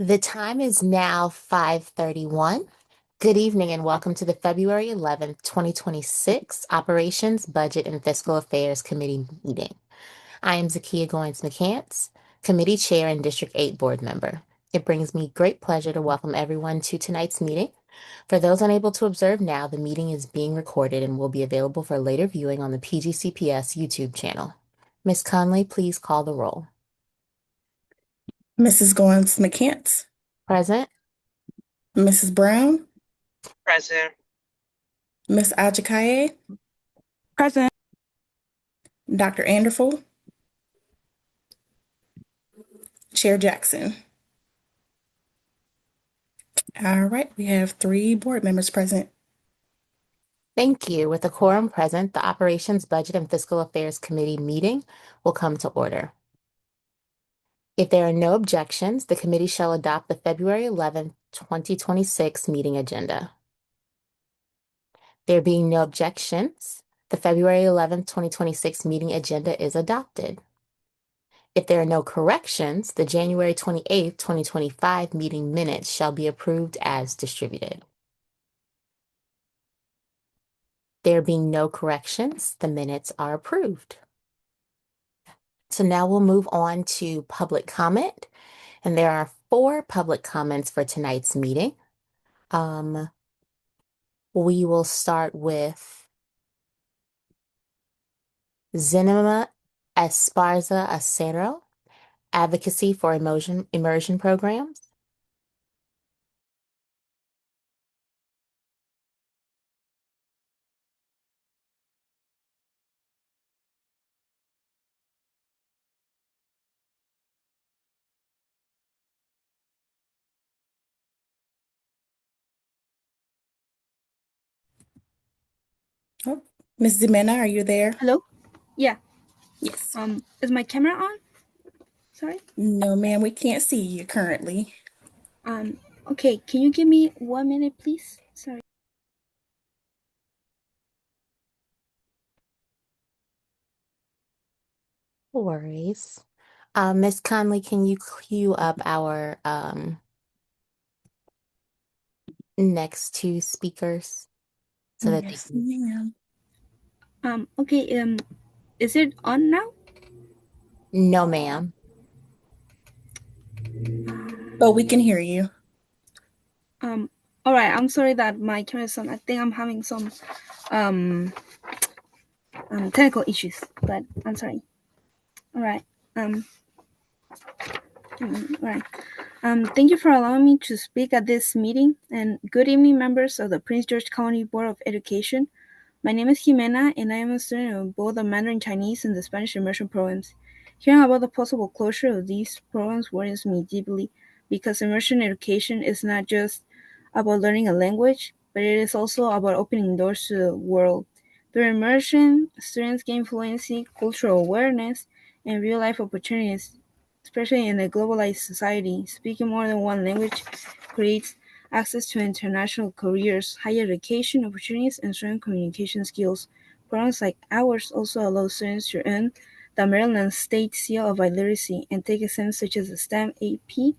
The time is now 5:31. Good evening and welcome to the February 11th, 2026 Operations, Budget, and Fiscal Affairs Committee meeting. I am Zakia Goins-McCants, Committee Chair and District 8 Board Member. It brings me great pleasure to welcome everyone to tonight's meeting. For those unable to observe now, the meeting is being recorded and will be available for later viewing on the PGCPS YouTube channel. Ms. Conley, please call the roll. Mrs. Goins McCants, Present? Mrs. Brown, Present. Miss Ajakaye, Present. Dr. Anderful, Chair Jackson. All right, we have 3 board members present. Thank you. With the quorum present, the Operations, Budget, and Fiscal Affairs Committee meeting will come to order. If there are no objections, the committee shall adopt the February 11th, 2026 meeting agenda. There being no objections, the February 11th, 2026 meeting agenda is adopted. If there are no corrections, the January 28th, 2025 meeting minutes shall be approved as distributed. There being no corrections, the minutes are approved. So now we'll move on to public comment, and there are 4 public comments for tonight's meeting. We will start with Zinema Esparza Acero, Advocacy for Immersion Programs. Oh, Miss Zimena, are you there? Hello? Yeah. Yes. Is my camera on? Sorry? No, ma'am, we can't see you currently. Okay, can you give me 1 minute, please? Sorry. No worries. Ms. Conley, can you queue up our next 2 speakers so that they Yes, can... ma'am. Okay, is it on now? No, ma'am. But we can hear you. All right, I'm sorry that my camera is on. I think I'm having some technical issues, but I'm sorry. All right. Thank you for allowing me to speak at this meeting, and good evening, members of the Prince George County Board of Education. My name is Jimena, and I am a student of both the Mandarin Chinese and the Spanish immersion programs. Hearing about the possible closure of these programs worries me deeply, because immersion education is not just about learning a language, but it is also about opening doors to the world. Through immersion, students gain fluency, cultural awareness, and real-life opportunities, especially in a globalized society. Speaking more than one language creates access to international careers, higher education opportunities, and strong communication skills. Programs like ours also allow students to earn the Maryland State Seal of Illiteracy and take exams such as the STEM AP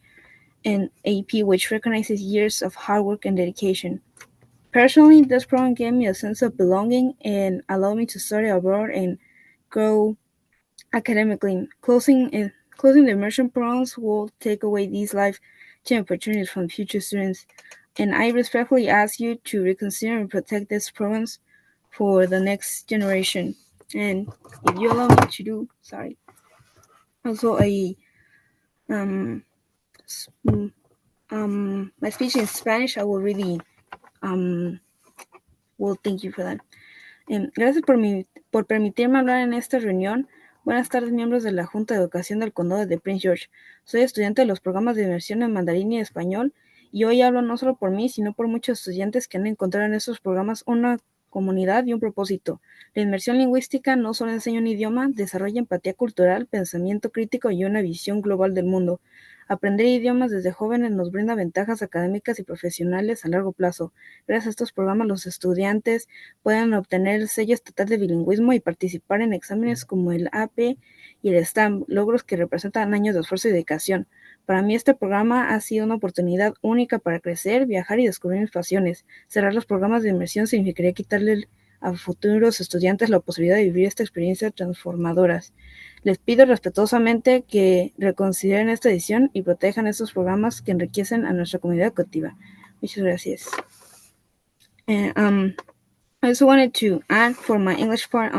and AP, which recognizes years of hard work and dedication. Personally, this program gave me a sense of belonging and allowed me to study abroad and grow academically. Closing the immersion programs will take away these life-changing opportunities from future students, and I respectfully ask you to reconsider and protect these programs for the next generation. And if you allow me to do, also um, my speech in Spanish, I will really will thank you for that. Gracias por permitirme hablar en esta reunión. Buenas tardes, miembros de la Junta de Educación del Condado de Prince George. Soy estudiante de los programas de inmersión en mandarín y español, y hoy hablo no solo por mí, sino por muchos estudiantes que han encontrado en estos programas una comunidad y un propósito. La inmersión lingüística no solo enseña un idioma, desarrolla empatía cultural, pensamiento crítico y una visión global del mundo. Aprender idiomas desde jóvenes nos brinda ventajas académicas y profesionales a largo plazo. Gracias a estos programas, los estudiantes pueden obtener el sello estatal de bilingüismo y participar en exámenes como el AP y el STAM, logros que representan años de esfuerzo y dedicación. Para mí este programa ha sido una oportunidad única para crecer, viajar y descubrir mis pasiones. Cerrar los programas de inmersión significaría quitarle a futuros estudiantes la posibilidad de vivir esta experiencia transformadoras. Les pido respetuosamente que reconsideren esta decisión y protejan estos programas que enriquecen a nuestra comunidad educativa. Muchas gracias. And, I also wanted to add for my English part,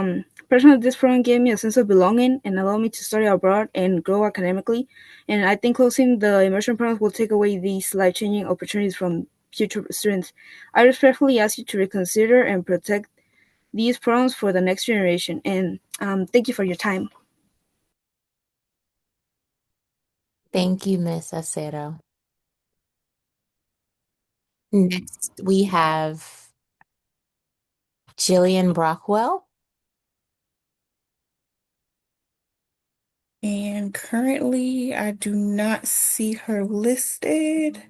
personally, this program gave me a sense of belonging and allowed me to study abroad and grow academically. And I think closing the immersion programs will take away these life-changing opportunities from future students. I respectfully ask you to reconsider and protect these programs for the next generation. And thank you for your time. Thank you, Miss Acero. Next, we have Jillian Brockwell. And currently, I do not see her listed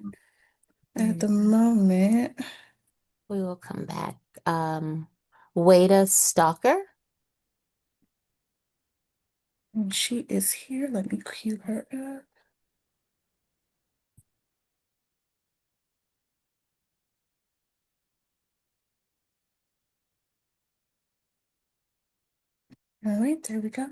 at the moment. We will come back. Wada Stalker. And she is here. Let me cue her up. All right, there we go.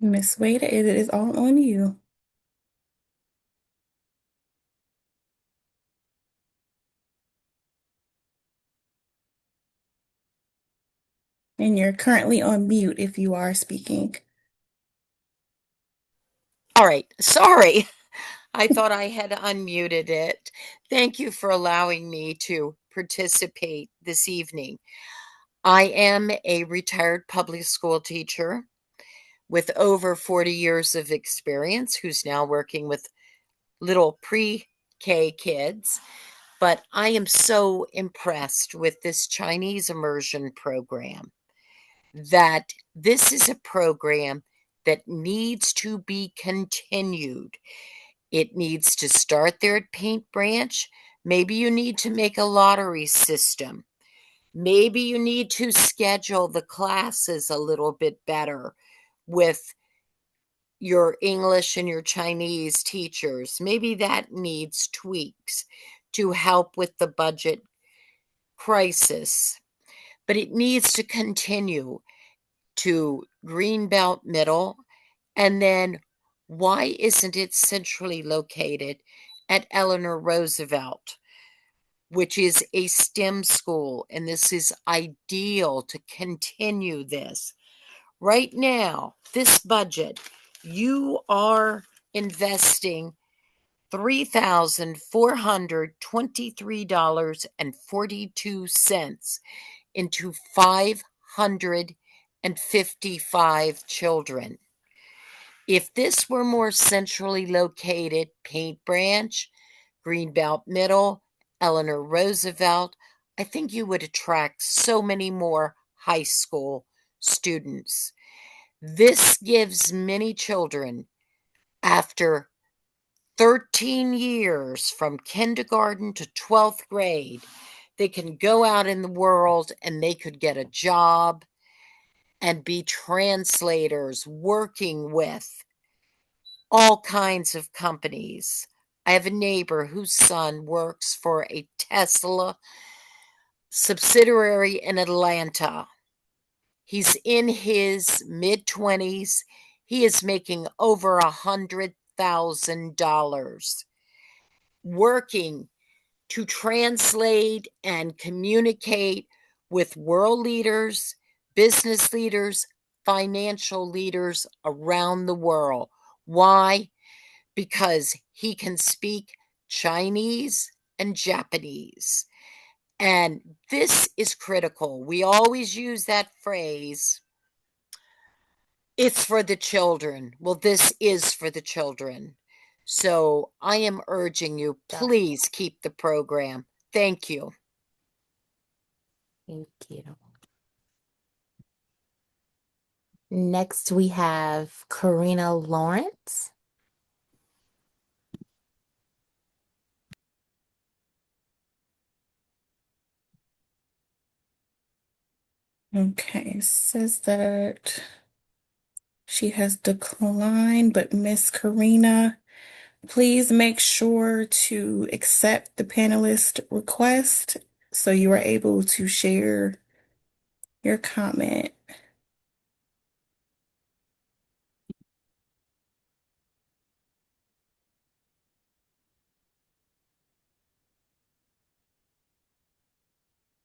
Miss Wada, it is all on you. And you're currently on mute if you are speaking. All right, sorry. I thought I had unmuted it. Thank you for allowing me to participate this evening. I am a retired public school teacher with over 40 years of experience who's now working with little pre-K kids. But I am so impressed with this Chinese immersion program that this is a program that needs to be continued. It needs to start there at Paint Branch. Maybe you need to make a lottery system. Maybe you need to schedule the classes a little bit better with your English and your Chinese teachers. Maybe that needs tweaks to help with the budget crisis. But it needs to continue to Greenbelt Middle. And then why isn't it centrally located at Eleanor Roosevelt, which is a STEM school? And this is ideal to continue this. Right now, this budget, you are investing $3,423.42 into 555 children. If this were more centrally located, Paint Branch, Greenbelt Middle, Eleanor Roosevelt, I think you would attract so many more high school students. This gives many children, after 13 years from kindergarten to 12th grade, they can go out in the world and they could get a job and be translators working with all kinds of companies. I have a neighbor whose son works for a Tesla subsidiary in Atlanta. He's in his mid-20s. He is making over $100,000 working to translate and communicate with world leaders, business leaders, financial leaders around the world. Why? Because he can speak Chinese and Japanese. And this is critical. We always use that phrase, it's for the children. Well, this is for the children. So I am urging you, please keep the program. Thank you. Thank you. Next, we have Karina Lawrence. Okay, says that she has declined, but Miss Karina, please make sure to accept the panelist request so you are able to share your comment.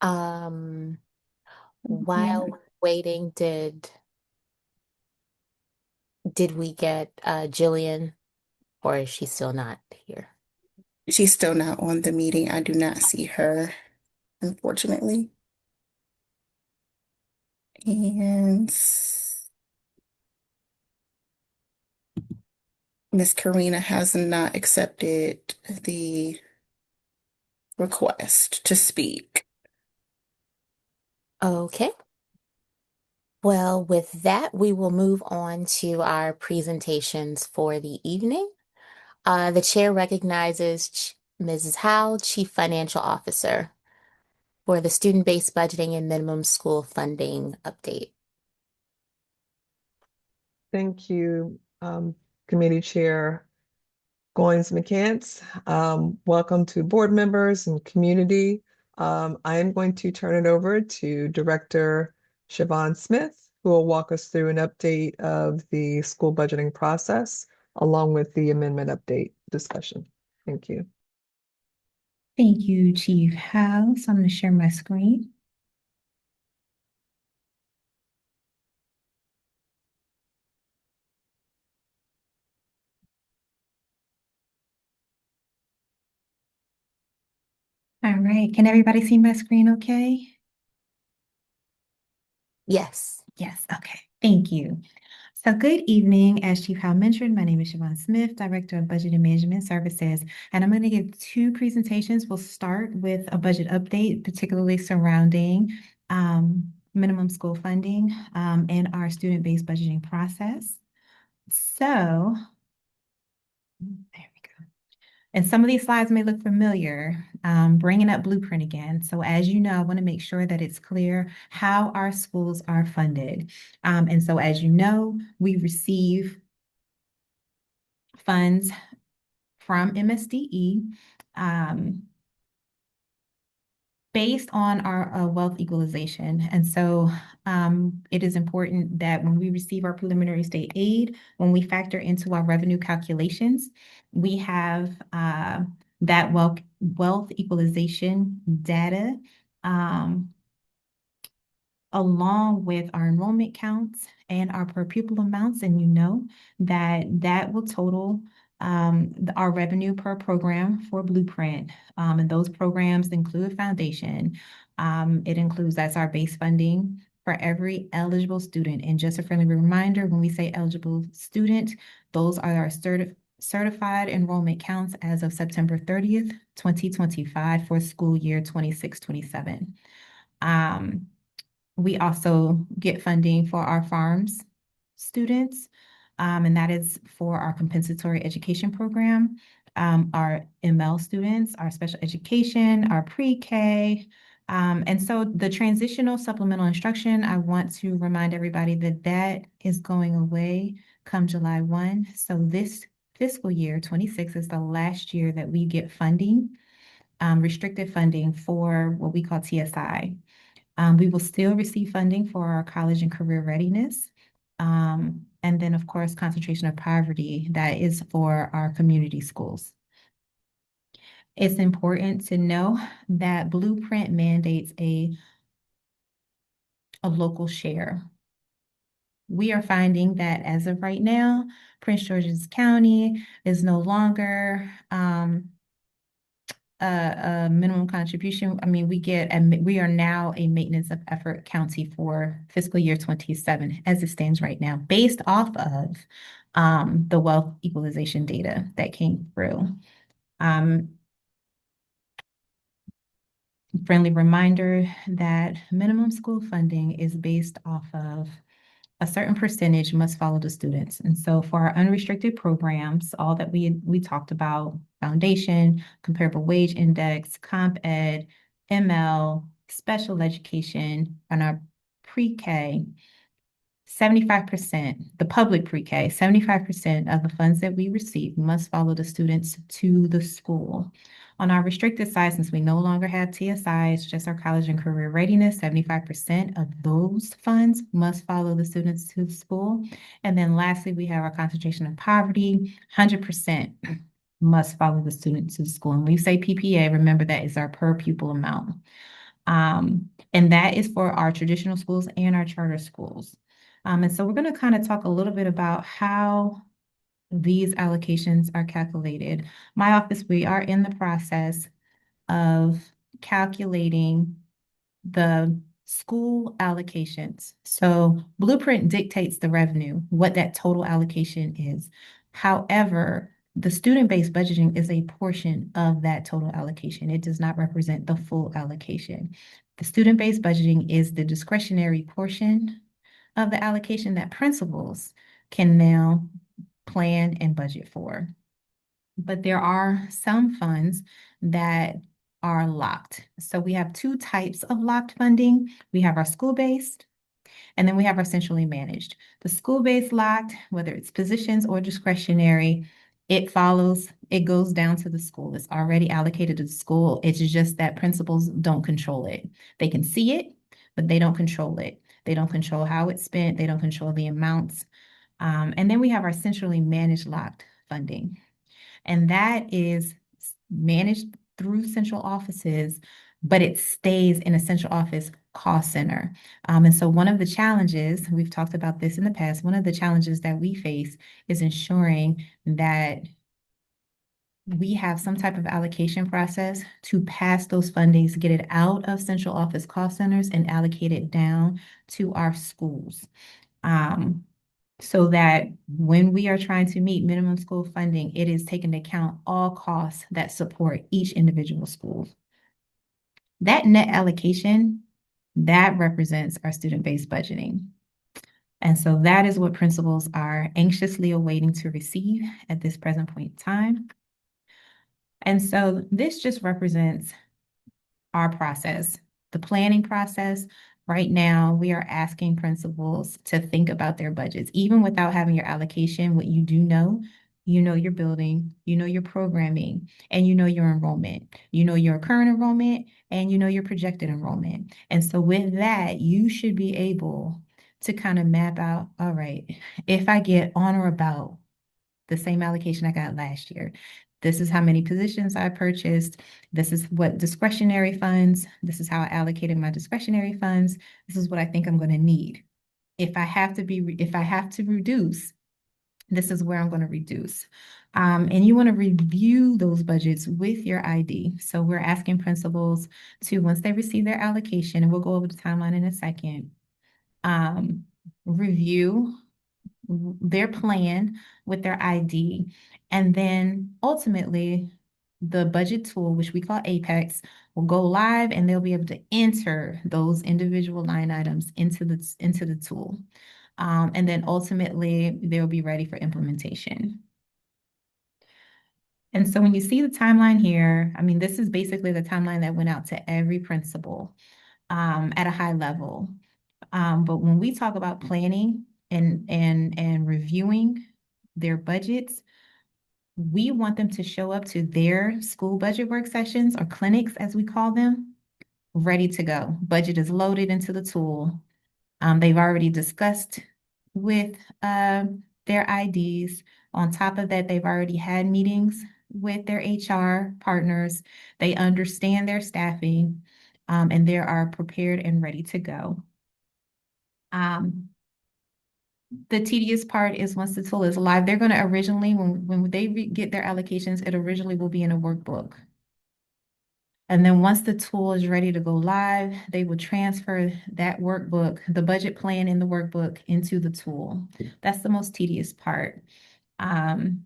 Um, Yeah, while waiting, did we get Jillian, or is she still not here? she's still not on the meeting. I do not see her, unfortunately. And Miss Karina has not accepted the request to speak. Okay. Well, with that, we will move on to our presentations for the evening. The chair recognizes Mrs. Howe, Chief Financial Officer, for the student-based budgeting and minimum school funding update. Thank you, Committee Chair Goins McCants. Welcome to board members and community. I am going to turn it over to Director Siobhan Smith, who will walk us through an update of the school budgeting process, along with the amendment update discussion. Thank you. Thank you, Chief Howe. So I'm going to share my screen. All right. Can everybody see my screen okay? Yes. Yes. Okay. Thank you. So good evening. As Chief Howe mentioned, my name is Siobhan Smith, Director of Budget and Management Services, and I'm going to give two presentations. We'll start with a budget update, particularly surrounding minimum school funding and our student-based budgeting process. So there we go. And some of these slides may look familiar, bringing up Blueprint again. So as you know, I want to make sure that it's clear how our schools are funded. And so as you know, we receive funds from MSDE based on our wealth equalization. And so it is important that when we receive our preliminary state aid, when we factor into our revenue calculations, we have that wealth equalization data along with our enrollment counts and our per pupil amounts. And you know that that will total our revenue per program for Blueprint. And those programs include foundation. It includes, that's our base funding for every eligible student. And just a friendly reminder, when we say eligible student, those are our certified enrollment counts as of September 30th, 2025 for school year 26-27. We also get funding for our farms students, and that is for our compensatory education program, our ML students, our special education, our pre-K. And so the transitional supplemental instruction, I want to remind everybody that that is going away come July 1. So this fiscal year 26 is the last year that we get funding, restricted funding for what we call TSI. We will still receive funding for our college and career readiness. And then, of course, concentration of poverty, that is for our community schools. It's important to know that Blueprint mandates a local share. We are finding that as of right now, Prince George's County is no longer a minimum contribution. I mean, we are now a maintenance of effort county for fiscal year 27 as it stands right now, based off of the wealth equalization data that came through. Friendly reminder that minimum school funding is based off of a certain percentage must follow the students. And so for our unrestricted programs, all that we talked about, foundation, comparable wage index, comp ed, ML, special education, and our pre-K, 75%, the public pre-K, 75% of the funds that we receive must follow the students to the school. On our restricted side, since we no longer have TSI, it's just our college and career readiness, 75% of those funds must follow the students to the school. And then lastly, we have our concentration of poverty, 100% must follow the student to the school. And when we say PPA, remember that is our per pupil amount. And that is for our traditional schools and our charter schools. And so we're going to kind of talk a little bit about how these allocations are calculated. My office, we are in the process of calculating the school allocations. So Blueprint dictates the revenue, what that total allocation is. However, the student-based budgeting is a portion of that total allocation. It does not represent the full allocation. The student-based budgeting is the discretionary portion of the allocation that principals can now plan and budget for. But there are some funds that are locked. So we have two types of locked funding. We have our school-based, and then we have our centrally managed. The school-based locked, whether it's positions or discretionary, it goes down to the school. It's already allocated to the school. It's just that principals don't control it. They can see it, but they don't control it. They don't control how it's spent. They don't control the amounts. And then we have our centrally managed locked funding. And that is managed through central offices, but it stays in a central office cost center. And so one of the challenges, we've talked about this in the past, one of the challenges that we face is ensuring that we have some type of allocation process to pass those fundings, get it out of central office cost centers and allocate it down to our schools. So that when we are trying to meet minimum school funding, it is taking into account all costs that support each individual school. That net allocation, that represents our student-based budgeting. And so that is what principals are anxiously awaiting to receive at this present point in time. And so this just represents our process, the planning process. Right now, we are asking principals to think about their budgets, even without having your allocation. What you know your building, you know your programming, and you know your enrollment. You know your current enrollment, and you know your projected enrollment. And so with that, you should be able to kind of map out, all right, if I get on or about the same allocation I got last year, this is how many positions I purchased. This is what discretionary funds. This is how I allocated my discretionary funds. This is what I think I'm going to need. If I have to reduce, this is where I'm going to reduce. And you want to review those budgets with your ID. So we're asking principals to, once they receive their allocation, and we'll go over the timeline in a second, review their plan with their ID. And then ultimately, the budget tool, which we call Apex, will go live and they'll be able to enter those individual line items into the tool. And then ultimately, they'll be ready for implementation. And so when you see the timeline here, I mean, this is basically the timeline that went out to every principal at a high level. But when we talk about planning and reviewing their budgets, we want them to show up to their school budget work sessions or clinics, as we call them, ready to go. Budget is loaded into the tool. They've already discussed with their IDs. On top of that, they've already had meetings with their HR partners. They understand their staffing, and they are prepared and ready to go. The tedious part is once the tool is live, they're going to originally, when they get their allocations, it originally will be in a workbook. And then once the tool is ready to go live, they will transfer that workbook, the budget plan in the workbook, into the tool. That's the most tedious part. And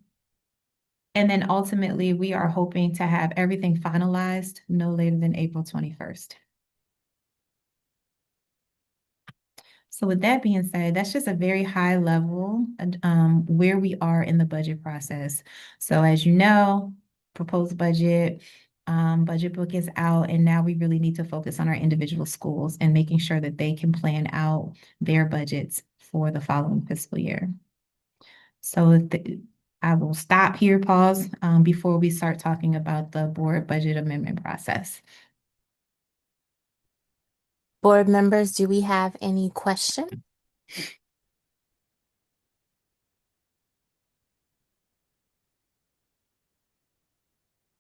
then ultimately, we are hoping to have everything finalized no later than April 21st. So with that being said, that's just a very high level where we are in the budget process. So as you know, proposed budget, Budget book is out, and now we really need to focus on our individual schools and making sure that they can plan out their budgets for the following fiscal year. So I will stop here, pause, before we start talking about the board budget amendment process. Board members, do we have any questions?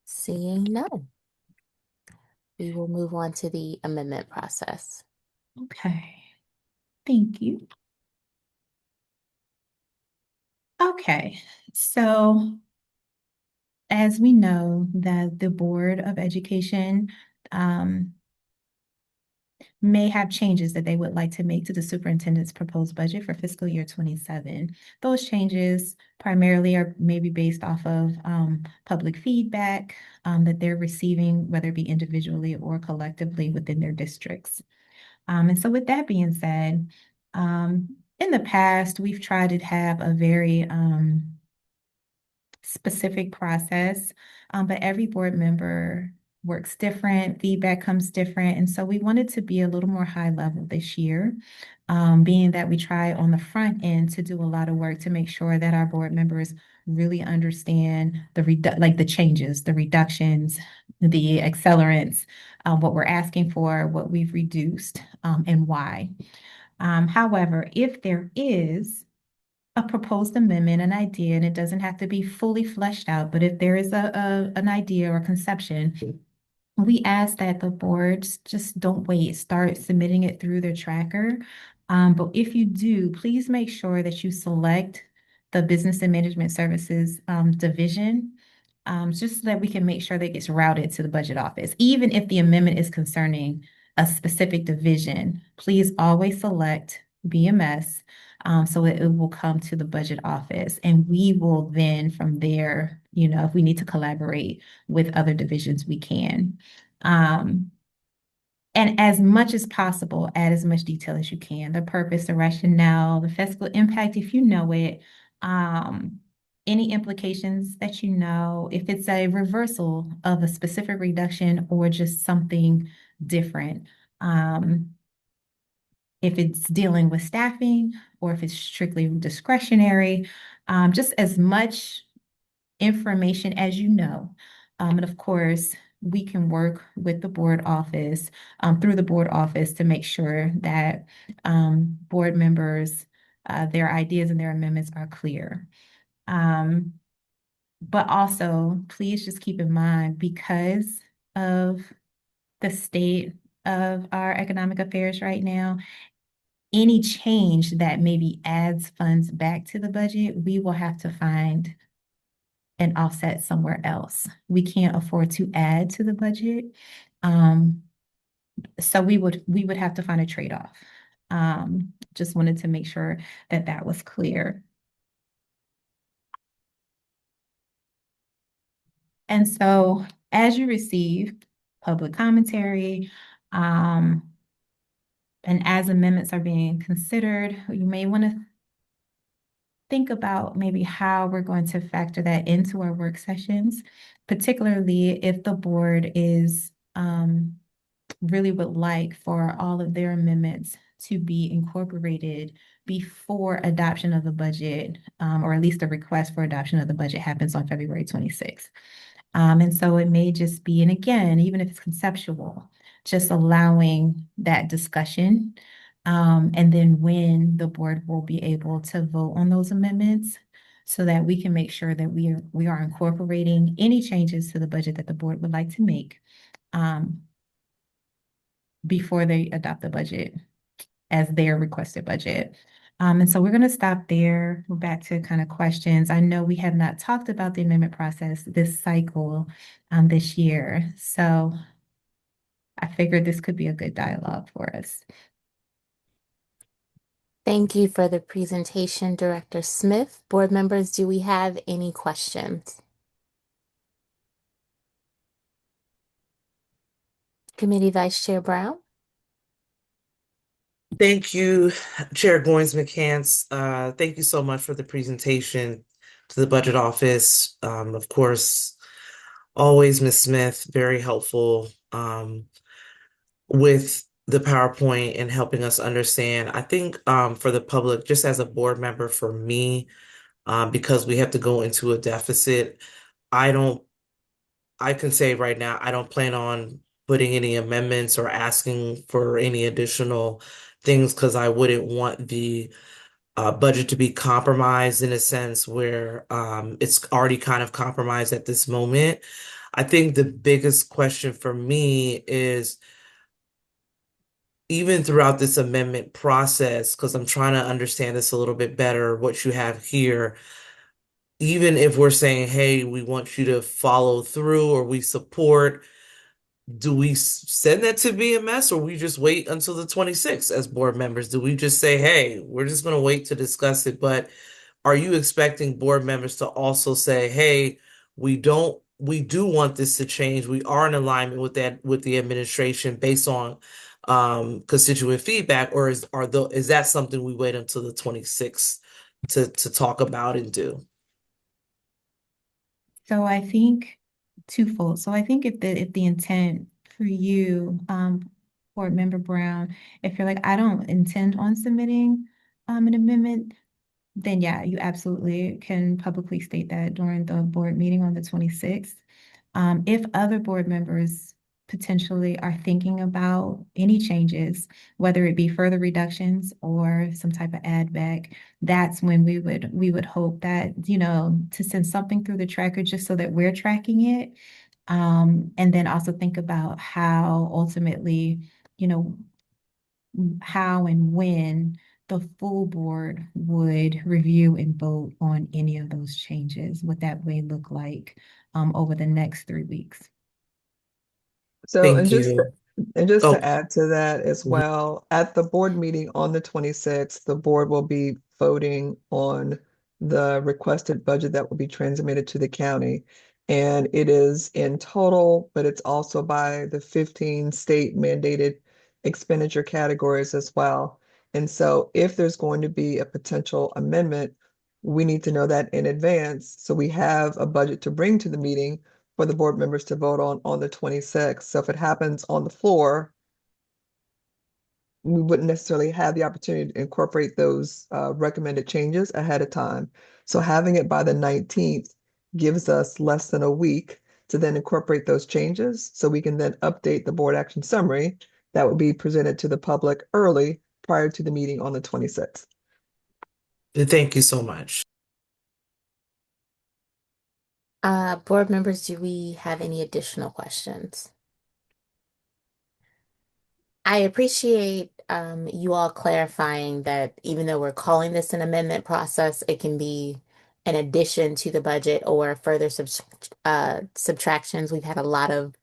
Seeing none, we will move on to the amendment process. Okay, thank you. Okay, so as we know that the Board of Education may have changes that they would like to make to the superintendent's proposed budget for fiscal year 27. Those changes primarily are maybe based off of public feedback that they're receiving, whether it be individually or collectively within their districts. And so with that being said, in the past, we've tried to have a very specific process, but every board member works different, feedback comes different. And so we wanted to be a little more high level this year, being that we try on the front end to do a lot of work to make sure that our board members really understand the changes, the reductions, the accelerants, what we're asking for, what we've reduced, and why. However, if there is a proposed amendment, an idea, and it doesn't have to be fully fleshed out, but if there is an idea or conception, we ask that the boards just don't wait, start submitting it through their tracker. But if you do, please make sure that you select the Business and Management Services division, just so that we can make sure that it gets routed to the budget office. Even if the amendment is concerning a specific division, please always select BMS, so it will come to the budget office. And we will then from there, if we need to collaborate with other divisions, we can. And as much as possible, add as much detail as you can. The purpose, the rationale, the fiscal impact, if you know it, any implications that you know, if it's a reversal of a specific reduction or just something different. If it's dealing with staffing or if it's strictly discretionary, just as much information as you know. And of course, we can work with the board office, through the board office to make sure that board members, their ideas and their amendments are clear. But also, please just keep in mind, because of the state of our economic affairs right now, any change that maybe adds funds back to the budget, we will have to find an offset somewhere else. We can't afford to add to the budget. So we would have to find a trade-off. Just wanted to make sure that that was clear. And so as you receive public commentary, and as amendments are being considered, you may want to think about maybe how we're going to factor that into our work sessions, particularly if the board is really would like for all of their amendments to be incorporated before adoption of the budget, or at least the request for adoption of the budget happens on February 26th. And so it may just be, and again, even if it's conceptual, just allowing that discussion. And then when the board will be able to vote on those amendments so that we can make sure that we are incorporating any changes to the budget that the board would like to make before they adopt the budget as their requested budget. And so we're going to stop there. We're back to kind of questions. I know we have not talked about the amendment process this cycle this year. So I figured this could be a good dialogue for us. Thank you for the presentation, Director Smith. Board members, do we have any questions? Committee Vice Chair Brown? Thank you, Chair Goins McCants. Thank you so much for the presentation to the Budget Office. Of course, always, Miss Smith, very helpful with the PowerPoint and helping us understand. I think for the public, just as a board member, for me, because we have to go into a deficit, I don't, I can say right now, I don't plan on putting any amendments or asking for any additional things because I wouldn't want the budget to be compromised in a sense where it's already kind of compromised at this moment. I think the biggest question for me is even throughout this amendment process, because I'm trying to understand this a little bit better, what you have here, even if we're saying, hey, we want you to follow through or we support, do we send that to BMS or we just wait until the 26th as board members? Do we just say, hey, we're just going to wait to discuss it? But are you expecting board members to also say, hey, we do want this to change. We are in alignment with that, with the administration based on constituent feedback, or is that something we wait until the 26th to talk about and do? So I think twofold. So I think if the intent for you, Board Member Brown, if you're like, I don't intend on submitting an amendment, then yeah, you absolutely can publicly state that during the board meeting on the 26th. If other board members potentially are thinking about any changes, whether it be further reductions or some type of add back, that's when we would hope that, to send something through the tracker just so that we're tracking it. And then also think about how ultimately, you know, how and when the full board would review and vote on any of those changes, what that may look like over the next 3 weeks. So, Thank you. and just Oh, to add to that as mhm. well, at the board meeting on the 26th, the board will be voting on the requested budget that will be transmitted to the county. And it is in total, but it's also by the 15 state mandated expenditure categories as well. And so if there's going to be a potential amendment, we need to know that in advance. So we have a budget to bring to the meeting for the board members to vote on the 26th. So if it happens on the floor, we wouldn't necessarily have the opportunity to incorporate those recommended changes ahead of time. So having it by the 19th gives us less than a week to then incorporate those changes so we can then update the board action summary that would be presented to the public early prior to the meeting on the 26th. Thank you so much. Board members, do we have any additional questions? I appreciate you all clarifying that even though we're calling this an amendment process, it can be an addition to the budget or further subtractions. We've had a lot of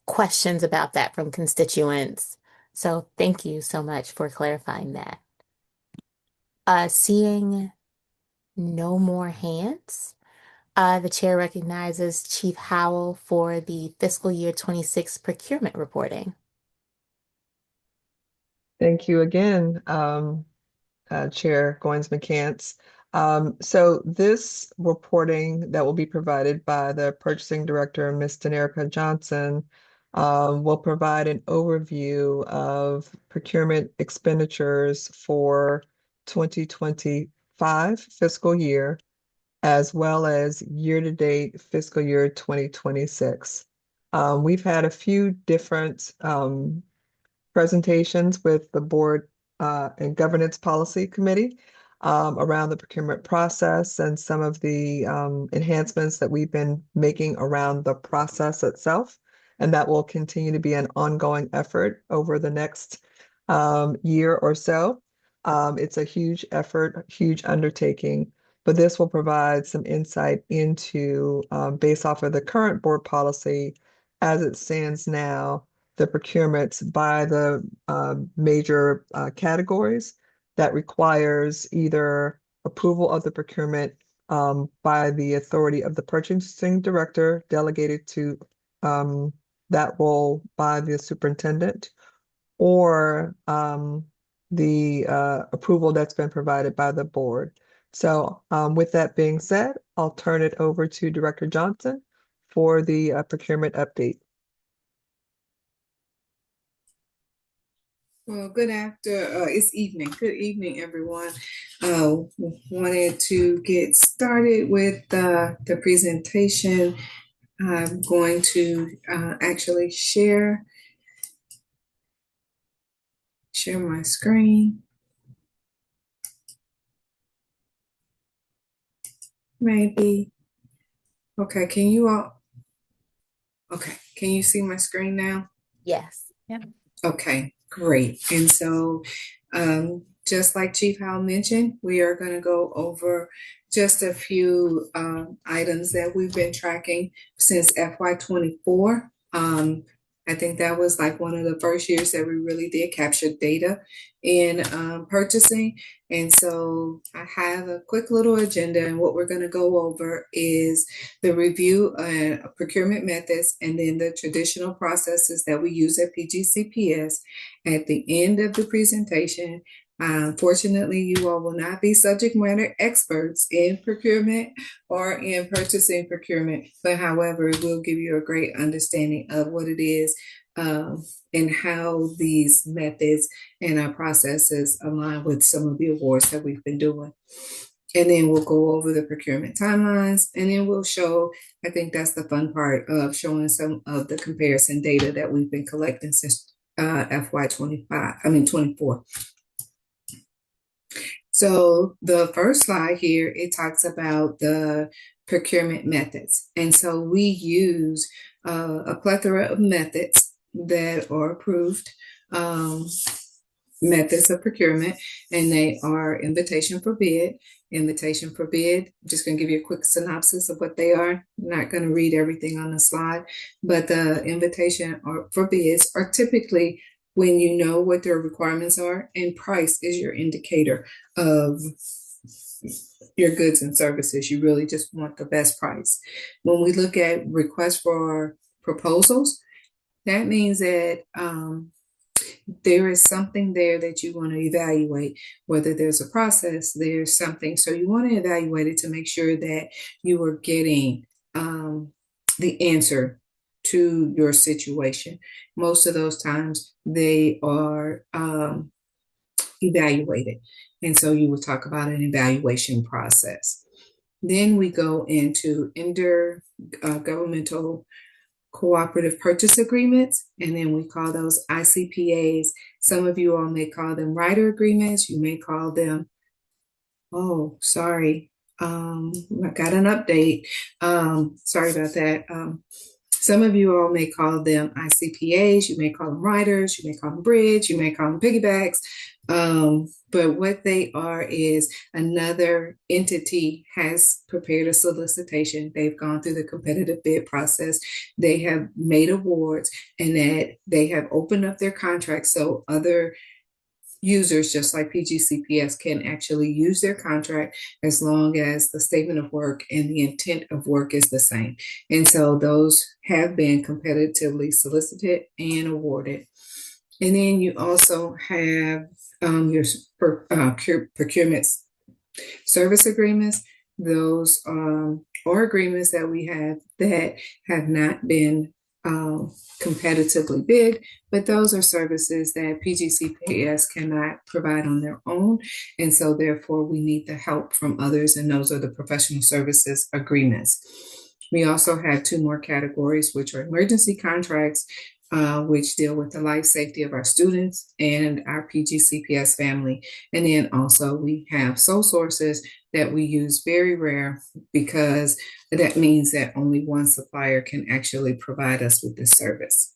questions about that from constituents. So thank you so much for clarifying that. Seeing no more hands, the chair recognizes Chief Howell for the fiscal year 26 procurement reporting. Thank you again, Chair Goins McCants. So this reporting that will be provided by the Purchasing Director, Ms. Denerica Johnson, will provide an overview of procurement expenditures for 2025 fiscal year, as well as year-to-date fiscal year 2026. We've had a few different presentations with the Board and Governance Policy Committee around the procurement process and some of the enhancements that we've been making around the process itself. And that will continue to be an ongoing effort over the next year or so. It's a huge effort, huge undertaking, but this will provide some insight into, based off of the current board policy as it stands now, the procurements by the major categories that requires either approval of the procurement by the authority of the purchasing director delegated to that role by the superintendent, or the approval that's been provided by the board. So with that being said, I'll turn it over to Director Johnson for the procurement update. Well, it's evening. Good evening, everyone. Wanted to get started with the presentation. I'm going to actually share my screen. Maybe. Okay, can you see my screen now? Yes. Yep. Okay, great. And so, just like Chief Howell mentioned, we are going to go over just a few items that we've been tracking since FY24. I think that was like one of the first years that we really did capture data in purchasing. And so I have a quick little agenda, and what we're going to go over is the review of procurement methods and then the traditional processes that we use at PGCPS. At the end of the presentation, fortunately, you all will not be subject matter experts in procurement or in purchasing procurement, but however, it will give you a great understanding of what it is and how these methods and our processes align with some of the awards that we've been doing. And then we'll go over the procurement timelines, and then we'll show, I think that's the fun part of showing some of the comparison data that we've been collecting since FY24. So the first slide here, it talks about the procurement methods. And so we use a plethora of methods that are approved methods of procurement, and they are invitation for bid. Invitation for bid, I'm just going to give you a quick synopsis of what they are. I'm not going to read everything on the slide, but the invitation for bids are typically when you know what their requirements are, and price is your indicator of your goods and services. You really just want the best price. When we look at requests for proposals, that means that there is something there that you want to evaluate, whether there's a process, there's something. So you want to evaluate it to make sure that you are getting the answer to your situation. Most of those times they are evaluated. And so you will talk about an evaluation process. Then we go into intergovernmental cooperative purchase agreements, and then we call those ICPAs. Some of you all may call them rider agreements. You may call them, oh, sorry, I got an update. Sorry about that. Some of you all may call them ICPAs, you may call them riders, you may call them bridge, you may call them piggybacks. But what they are is another entity has prepared a solicitation. They've gone through the competitive bid process. They have made awards, and that they have opened up their contracts so other users, just like PGCPS, can actually use their contract as long as the statement of work and the intent of work is the same. And so those have been competitively solicited and awarded. And then you also have your procurement service agreements. Those are agreements that we have that have not been competitively bid, but those are services that PGCPS cannot provide on their own. And so therefore we need the help from others, and those are the professional services agreements. We also have two more categories, which are emergency contracts, which deal with the life safety of our students and our PGCPS family. And then also we have sole sources that we use very rare, because that means that only one supplier can actually provide us with this service.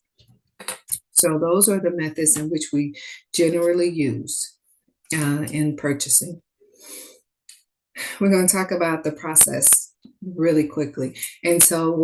So those are the methods in which we generally use in purchasing. We're going to talk about the process really quickly. And so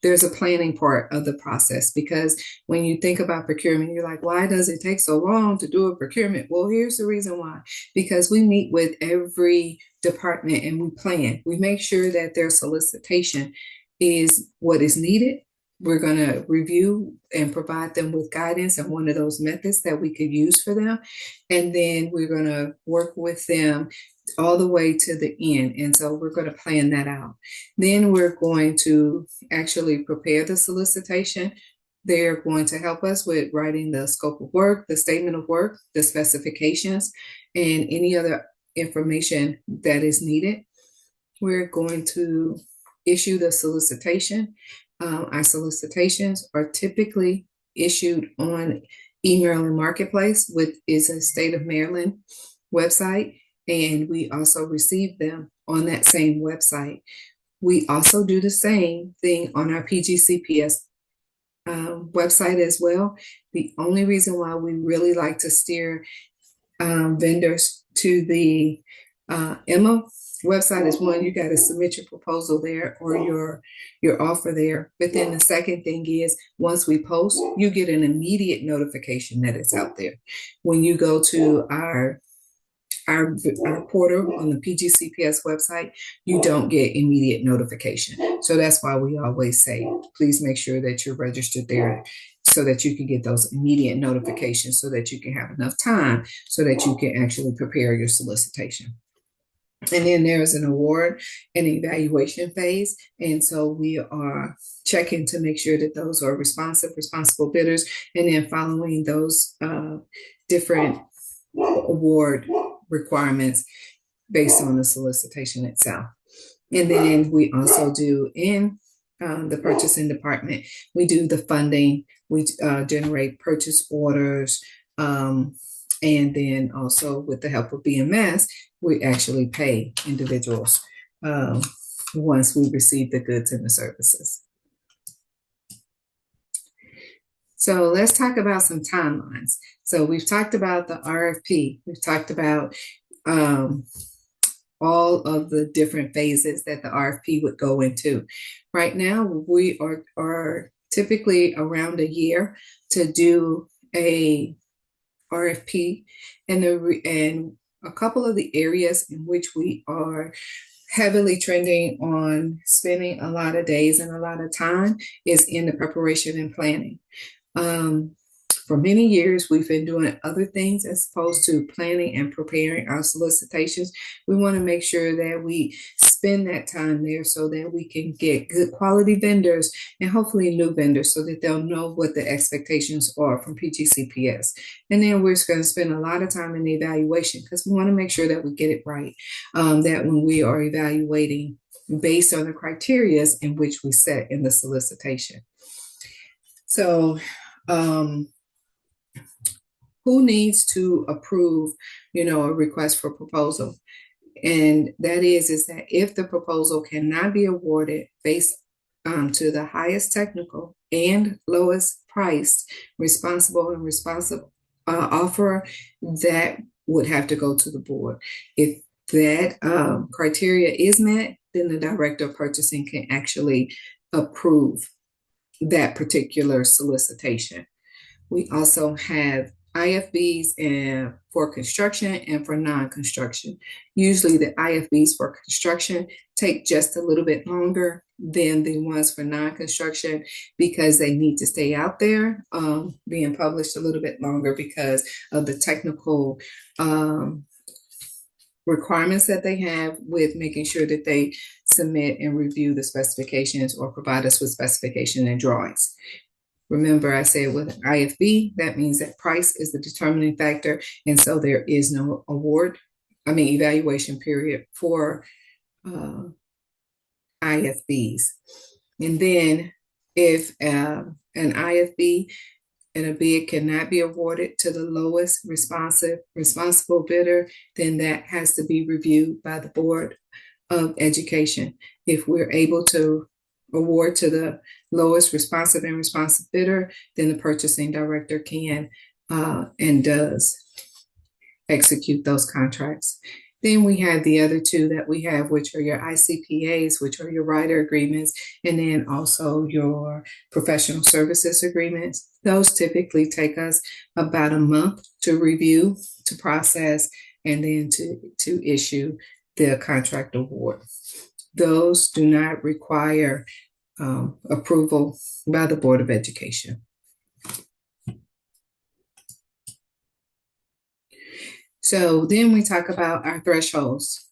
there's a planning part of the process, because when you think about procurement, you're like, why does it take so long to do a procurement? Well, here's the reason why. Because we meet with every department and we plan. We make sure that their solicitation is what is needed. We're going to review and provide them with guidance and one of those methods that we could use for them. And then we're going to work with them all the way to the end. And so we're going to plan that out. Then we're going to actually prepare the solicitation. They're going to help us with writing the scope of work, the statement of work, the specifications, and any other information that is needed. We're going to issue the solicitation. Our solicitations are typically issued on eMaryland Marketplace, which is a state of Maryland website, and we also receive them on that same website. We also do the same thing on our PGCPS website as well. The only reason why we really like to steer vendors to the Emma website is, one, you got to submit your proposal there or your offer there. But then the second thing is, once we post, you get an immediate notification that it's out there. When you go to our portal on the PGCPS website, you don't get immediate notification. So that's why we always say, please make sure that you're registered there so that you can get those immediate notifications, so that you can have enough time so that you can actually prepare your solicitation. And then there's an award and evaluation phase. And so we are checking to make sure that those are responsible bidders, and then following those different award requirements based on the solicitation itself. And then we also do in the purchasing department, we do the funding, we generate purchase orders, and then also with the help of BMS, we actually pay individuals once we receive the goods and the services. So let's talk about some timelines. So we've talked about the RFP. We've talked about all of the different phases that the RFP would go into. Right now, we are typically around a year to do a RFP, and a couple of the areas in which we are heavily trending on spending a lot of days and a lot of time is in the preparation and planning. For many years, we've been doing other things as opposed to planning and preparing our solicitations. We want to make sure that we spend that time there so that we can get good quality vendors and hopefully new vendors so that they'll know what the expectations are from PGCPS. And then we're going to spend a lot of time in the evaluation because we want to make sure that we get it right, that when we are evaluating based on the criteria in which we set in the solicitation. So, who needs to approve, a request for proposal? And that is that if the proposal cannot be awarded based to the highest technical and lowest priced responsible offer, that would have to go to the board. If that criteria is met, then the director of purchasing can actually approve that particular solicitation. We also have IFBs and for construction and for non-construction. Usually the IFBs for construction take just a little bit longer than the ones for non-construction because they need to stay out there being published a little bit longer because of the technical requirements that they have with making sure that they submit and review the specifications or provide us with specification and drawings. Remember, I said with IFB, that means that price is the determining factor. And so there is no evaluation period for IFBs. And then if an IFB and a bid cannot be awarded to the lowest responsible bidder, then that has to be reviewed by the Board of Education. If we're able to award to the lowest responsive bidder, then the purchasing director can and does execute those contracts. Then we have the other two that we have, which are your ICPAs, which are your rider agreements, and then also your professional services agreements. Those typically take us about a month to review, to process, and then to issue the contract award. Those do not require approval by the Board of Education. So then we talk about our thresholds.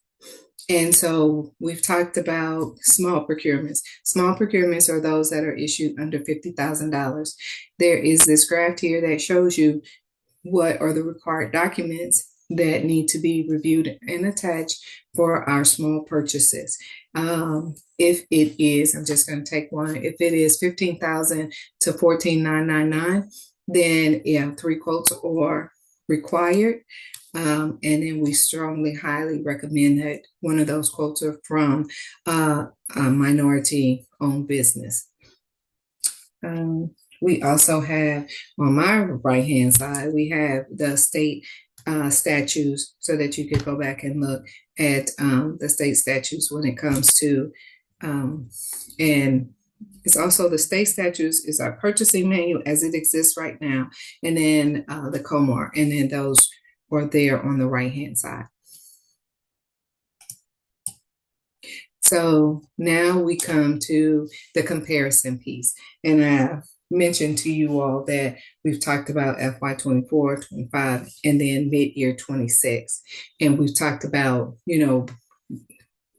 And so we've talked about small procurements. Small procurements are those that are issued under $50,000. There is this graph here that shows you what are the required documents that need to be reviewed and attached for our small purchases. If it is, I'm just going to take one. If it is 15,000 to 14,999, then yeah, 3 quotes are required. And then we strongly, highly recommend that one of those quotes are from a minority-owned business. We also have on my right-hand side, we have the state statutes so that you could go back and look at the state statutes when it comes to, and it's also the state statutes is our purchasing manual as it exists right now, and then the COMAR, and then those are there on the right-hand side. So now we come to the comparison piece. And I mentioned to you all that we've talked about FY24, 25, and then mid-year 26. And we've talked about,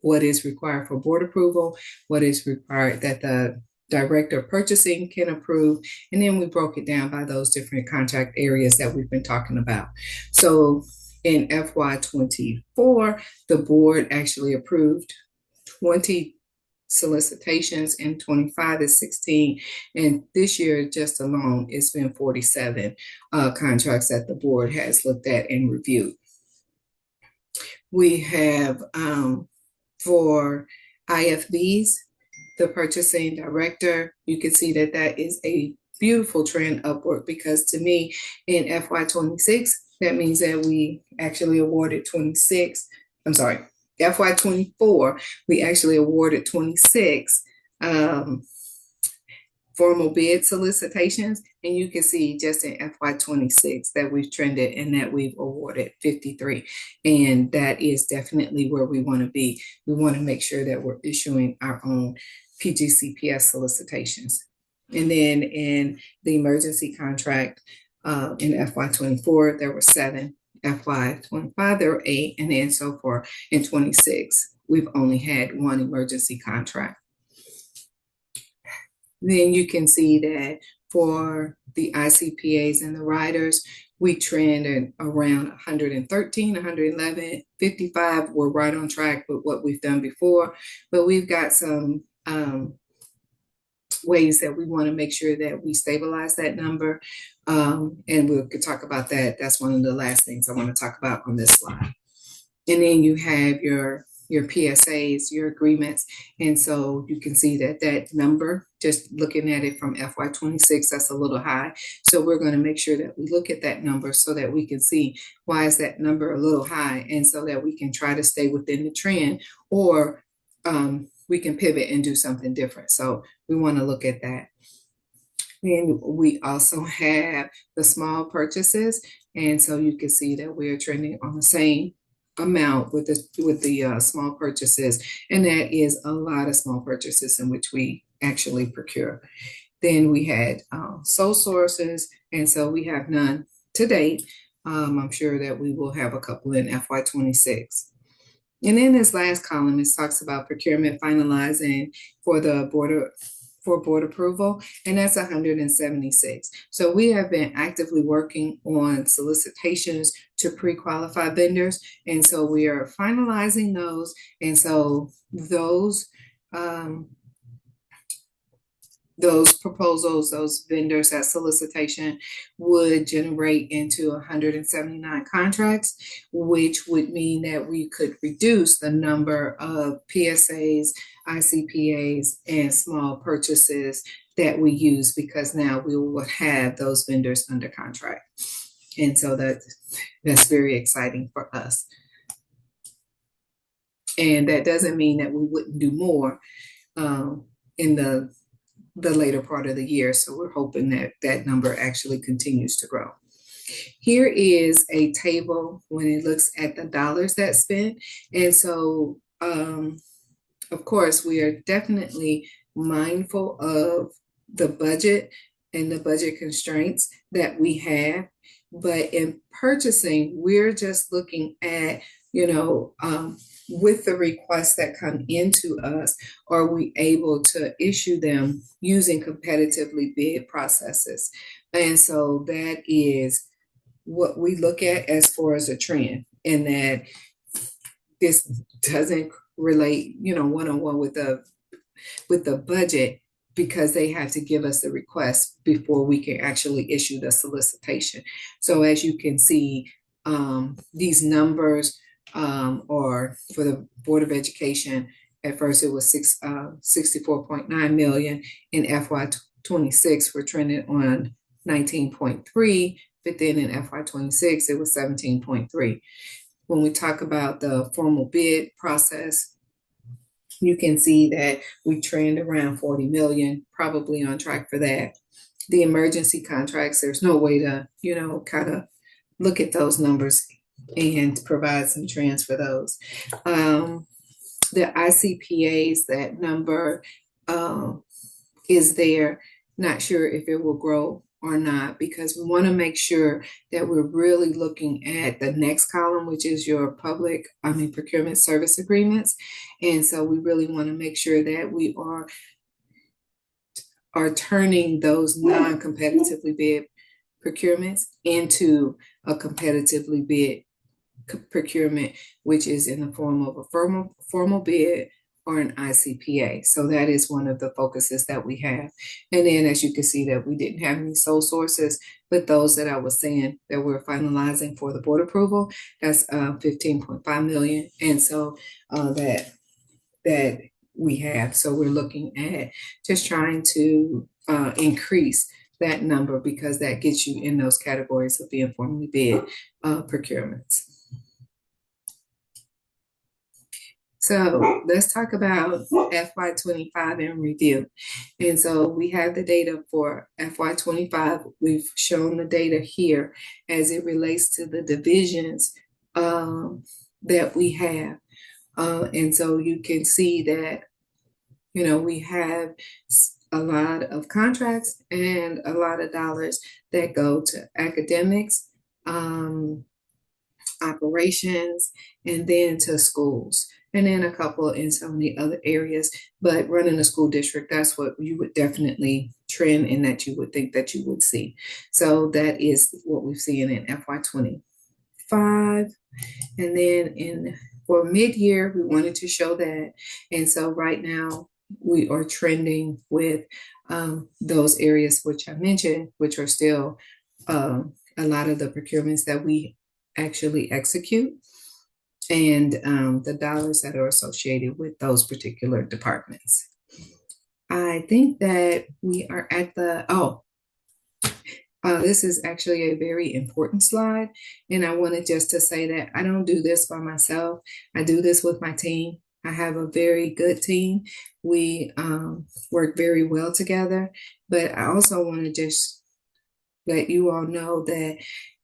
what is required for board approval, what is required that the director of purchasing can approve. And then we broke it down by those different contract areas that we've been talking about. So in FY24, the board actually approved 20 solicitations, and 25 is 16. And this year, just alone, it's been 47 contracts that the board has looked at and reviewed. We have for IFBs, the purchasing director, you can see that that is a beautiful trend upward, because to me in FY26, that means that we actually awarded 26, I'm sorry, FY24, we actually awarded 26 formal bid solicitations, and you can see just in FY26 that we've trended and that we've awarded 53, and that is definitely where we want to be. We want to make sure that we're issuing our own PGCPS solicitations. And then in the emergency contract in FY24, there were 7. FY25, there were 8, and then so far in 26, we've only had 1 emergency contract. Then you can see that for the ICPAs and the riders, we trend around 113, 111, 55. We're right on track with what we've done before, but we've got some ways that we want to make sure that we stabilize that number. And we could talk about that. That's one of the last things I want to talk about on this slide. And then you have your PSAs, your agreements. And so you can see that that number, just looking at it from FY26, that's a little high. So we're going to make sure that we look at that number so that we can see why is that number a little high, and so that we can try to stay within the trend, or we can pivot and do something different. So we want to look at that. Then we also have the small purchases. And so you can see that we are trending on the same amount with the small purchases. And that is a lot of small purchases in which we actually procure. Then we had sole sources. And so we have none to date. I'm sure that we will have a couple in FY26. And then this last column, it talks about procurement finalizing for the board approval, and that's 176. So we have been actively working on solicitations to pre-qualify vendors, and so we are finalizing those. And so those proposals, those vendors, that solicitation would generate into 179 contracts, which would mean that we could reduce the number of PSAs, ICPAs, and small purchases that we use, because now we will have those vendors under contract. And so that's very exciting for us. And that doesn't mean that we wouldn't do more in the later part of the year. So we're hoping that that number actually continues to grow. Here is a table when it looks at the dollars that's spent. And so, of course, we are definitely mindful of the budget and the budget constraints that we have. But in purchasing, we're just looking at, with the requests that come into us, are we able to issue them using competitively bid processes? And so that is what we look at as far as a trend, and that this doesn't relate, one-on-one with the budget, because they have to give us the request before we can actually issue the solicitation. So as you can see, these numbers are for the Board of Education. At first, it was 64.9 million. In FY26. We're trending on 19.3, but then in FY26 it was 17.3. When we talk about the formal bid process, you can see that we trend around 40 million, probably on track for that. The emergency contracts, there's no way to, kind of look at those numbers and provide some trends for those. The ICPAs, that number is there. Not sure if it will grow or not, because we want to make sure that we're really looking at the next column, which is your procurement service agreements. And so we really want to make sure that we are turning those non-competitively bid procurements into a competitively bid procurement, which is in the form of a formal bid or an ICPA. So that is one of the focuses that we have. And then as you can see, that we didn't have any sole sources, but those that I was saying that we're finalizing for the board approval, that's 15.5 million. And so that we have. So we're looking at just trying to increase that number, because that gets you in those categories of being formally bid procurements. So let's talk about FY25 in review. And so we have the data for FY25. We've shown the data here as it relates to the divisions that we have. And so you can see that, we have a lot of contracts and a lot of dollars that go to academics, operations, and then to schools, and then a couple in so many other areas. But running a school district, that's what you would definitely trend in, that you would think that you would see. So that is what we've seen in FY25. And then for mid-year, we wanted to show that. And so right now we are trending with those areas which I mentioned, which are still a lot of the procurements that we actually execute, and the dollars that are associated with those particular departments. I think that we are at this is actually a very important slide, and I wanted just to say that I don't do this by myself. I do this with my team. I have a very good team. We work very well together, but I also want to just let you all know that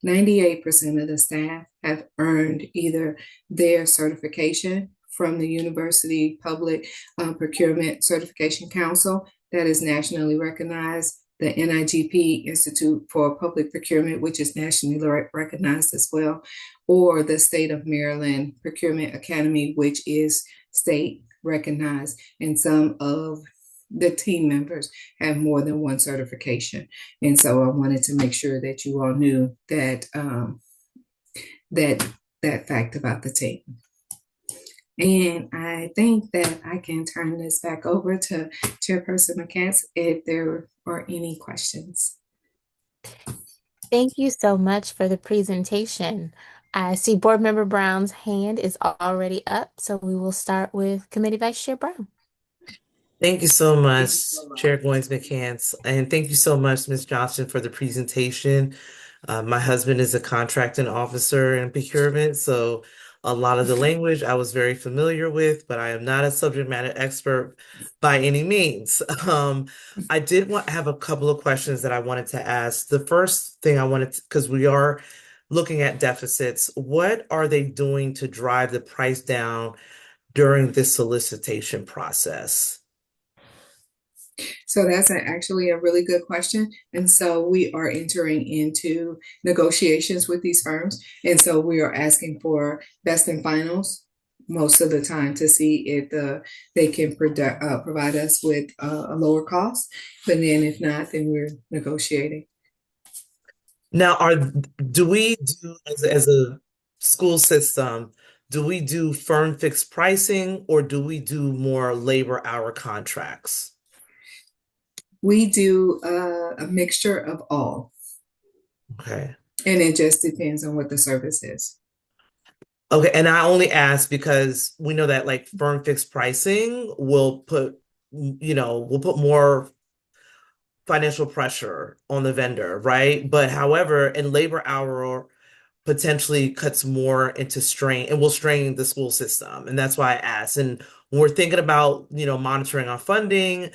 98% of the staff have earned either their certification from the University Public Procurement Certification Council, that is nationally recognized, the NIGP Institute for Public Procurement, which is nationally recognized as well, or the State of Maryland Procurement Academy, which is state recognized. And some of the team members have more than one certification. And so I wanted to make sure that you all knew that that fact about the team. And I think that I can turn this back over to Chairperson McCants if there are any questions. Thank you so much for the presentation. I see Board Member Brown's hand is already up, so we will start with Committee Vice Chair Brown. Thank you so much, Chair Goins McCants, and thank you so much, Ms. Johnson, for the presentation. My husband is a contracting officer in procurement, so a lot of the language I was very familiar with, but I am not a subject matter expert by any means. I did have a couple of questions that I wanted to ask. The first thing I wanted to, because we are looking at deficits, what are they doing to drive the price down during this solicitation process? So that's actually a really good question. And so we are entering into negotiations with these firms. And so we are asking for best and finals most of the time to see if they can provide us with a lower cost. But then if not, then we're negotiating. Now, do we do as a school system, do we do firm fixed pricing or do we do more labor hour contracts? We do a mixture of all, Okay. and it just depends on what the service is. Okay, and I only ask because we know that like firm fixed pricing will put more financial pressure on the vendor, right? But however, in labor hour potentially cuts more into strain and will strain the school system. And that's why I asked. And when we're thinking about, monitoring our funding,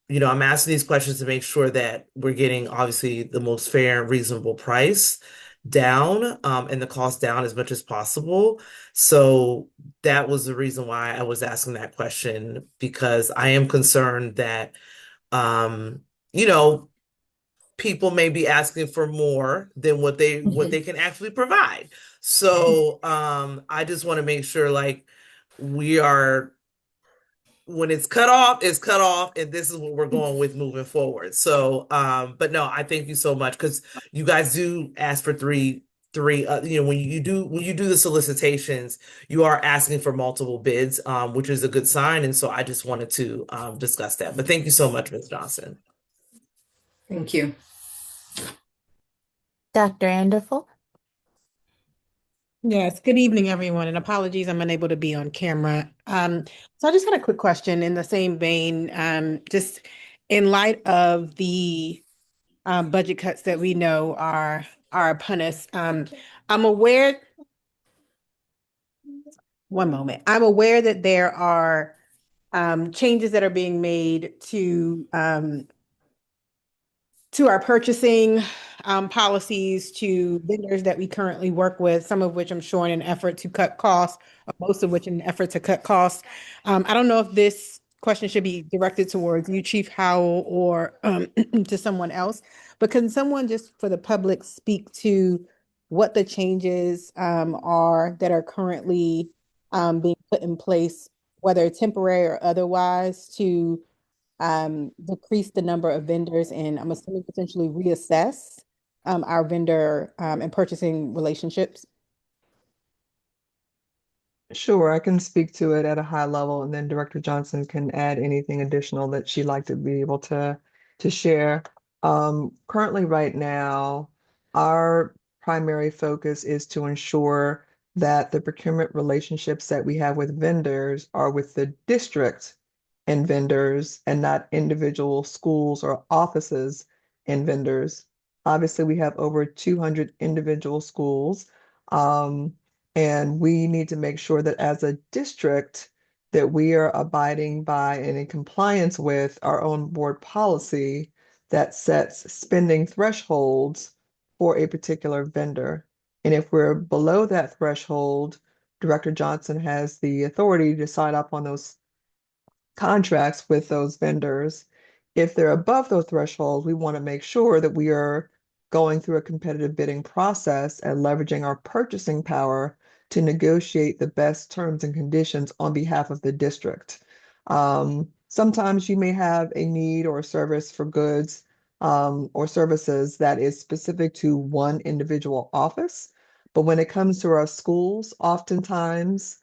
I'm asking these questions to make sure that we're getting obviously the most fair and reasonable price down, and the cost down as much as possible. So that was the reason why I was asking that question, because I am concerned that, um, you know, people may be asking for more than what they can actually provide. So I just want to make sure like we are, when it's cut off, and this is what we're going with moving forward. So but no, I thank you so much because you guys do ask for three when you do the solicitations, you are asking for multiple bids, which is a good sign. And so I just wanted to discuss that. But thank you so much, Ms. Johnson. Thank you. Dr. Anderful? Yes, good evening, everyone, and apologies I'm unable to be on camera. So I just had a quick question in the same vein, just in light of the budget cuts that we know are upon us. I'm aware, one moment, I'm aware that there are changes that are being made to our purchasing policies, to vendors that we currently work with, some of which I'm sure in an effort to cut costs, or most of which in an effort to cut costs. I don't know if this question should be directed towards you, Chief Howell, or to someone else, but can someone just for the public speak to what the changes are that are currently being put in place, whether temporary or otherwise, to decrease the number of vendors and I'm assuming potentially reassess our vendor and purchasing relationships? Sure, I can speak to it at a high level, and then Director Johnson can add anything additional that she'd like to be able to share. Currently, right now, our primary focus is to ensure that the procurement relationships that we have with vendors are with the district and vendors and not individual schools or offices and vendors. Obviously, we have over 200 individual schools. And we need to make sure that as a district that we are abiding by and in compliance with our own board policy that sets spending thresholds for a particular vendor. And if we're below that threshold, Director Johnson has the authority to sign up on those contracts with those vendors. If they're above those thresholds, we want to make sure that we are going through a competitive bidding process and leveraging our purchasing power to negotiate the best terms and conditions on behalf of the district. Sometimes you may have a need or a service for goods or services that is specific to one individual office. But when it comes to our schools, oftentimes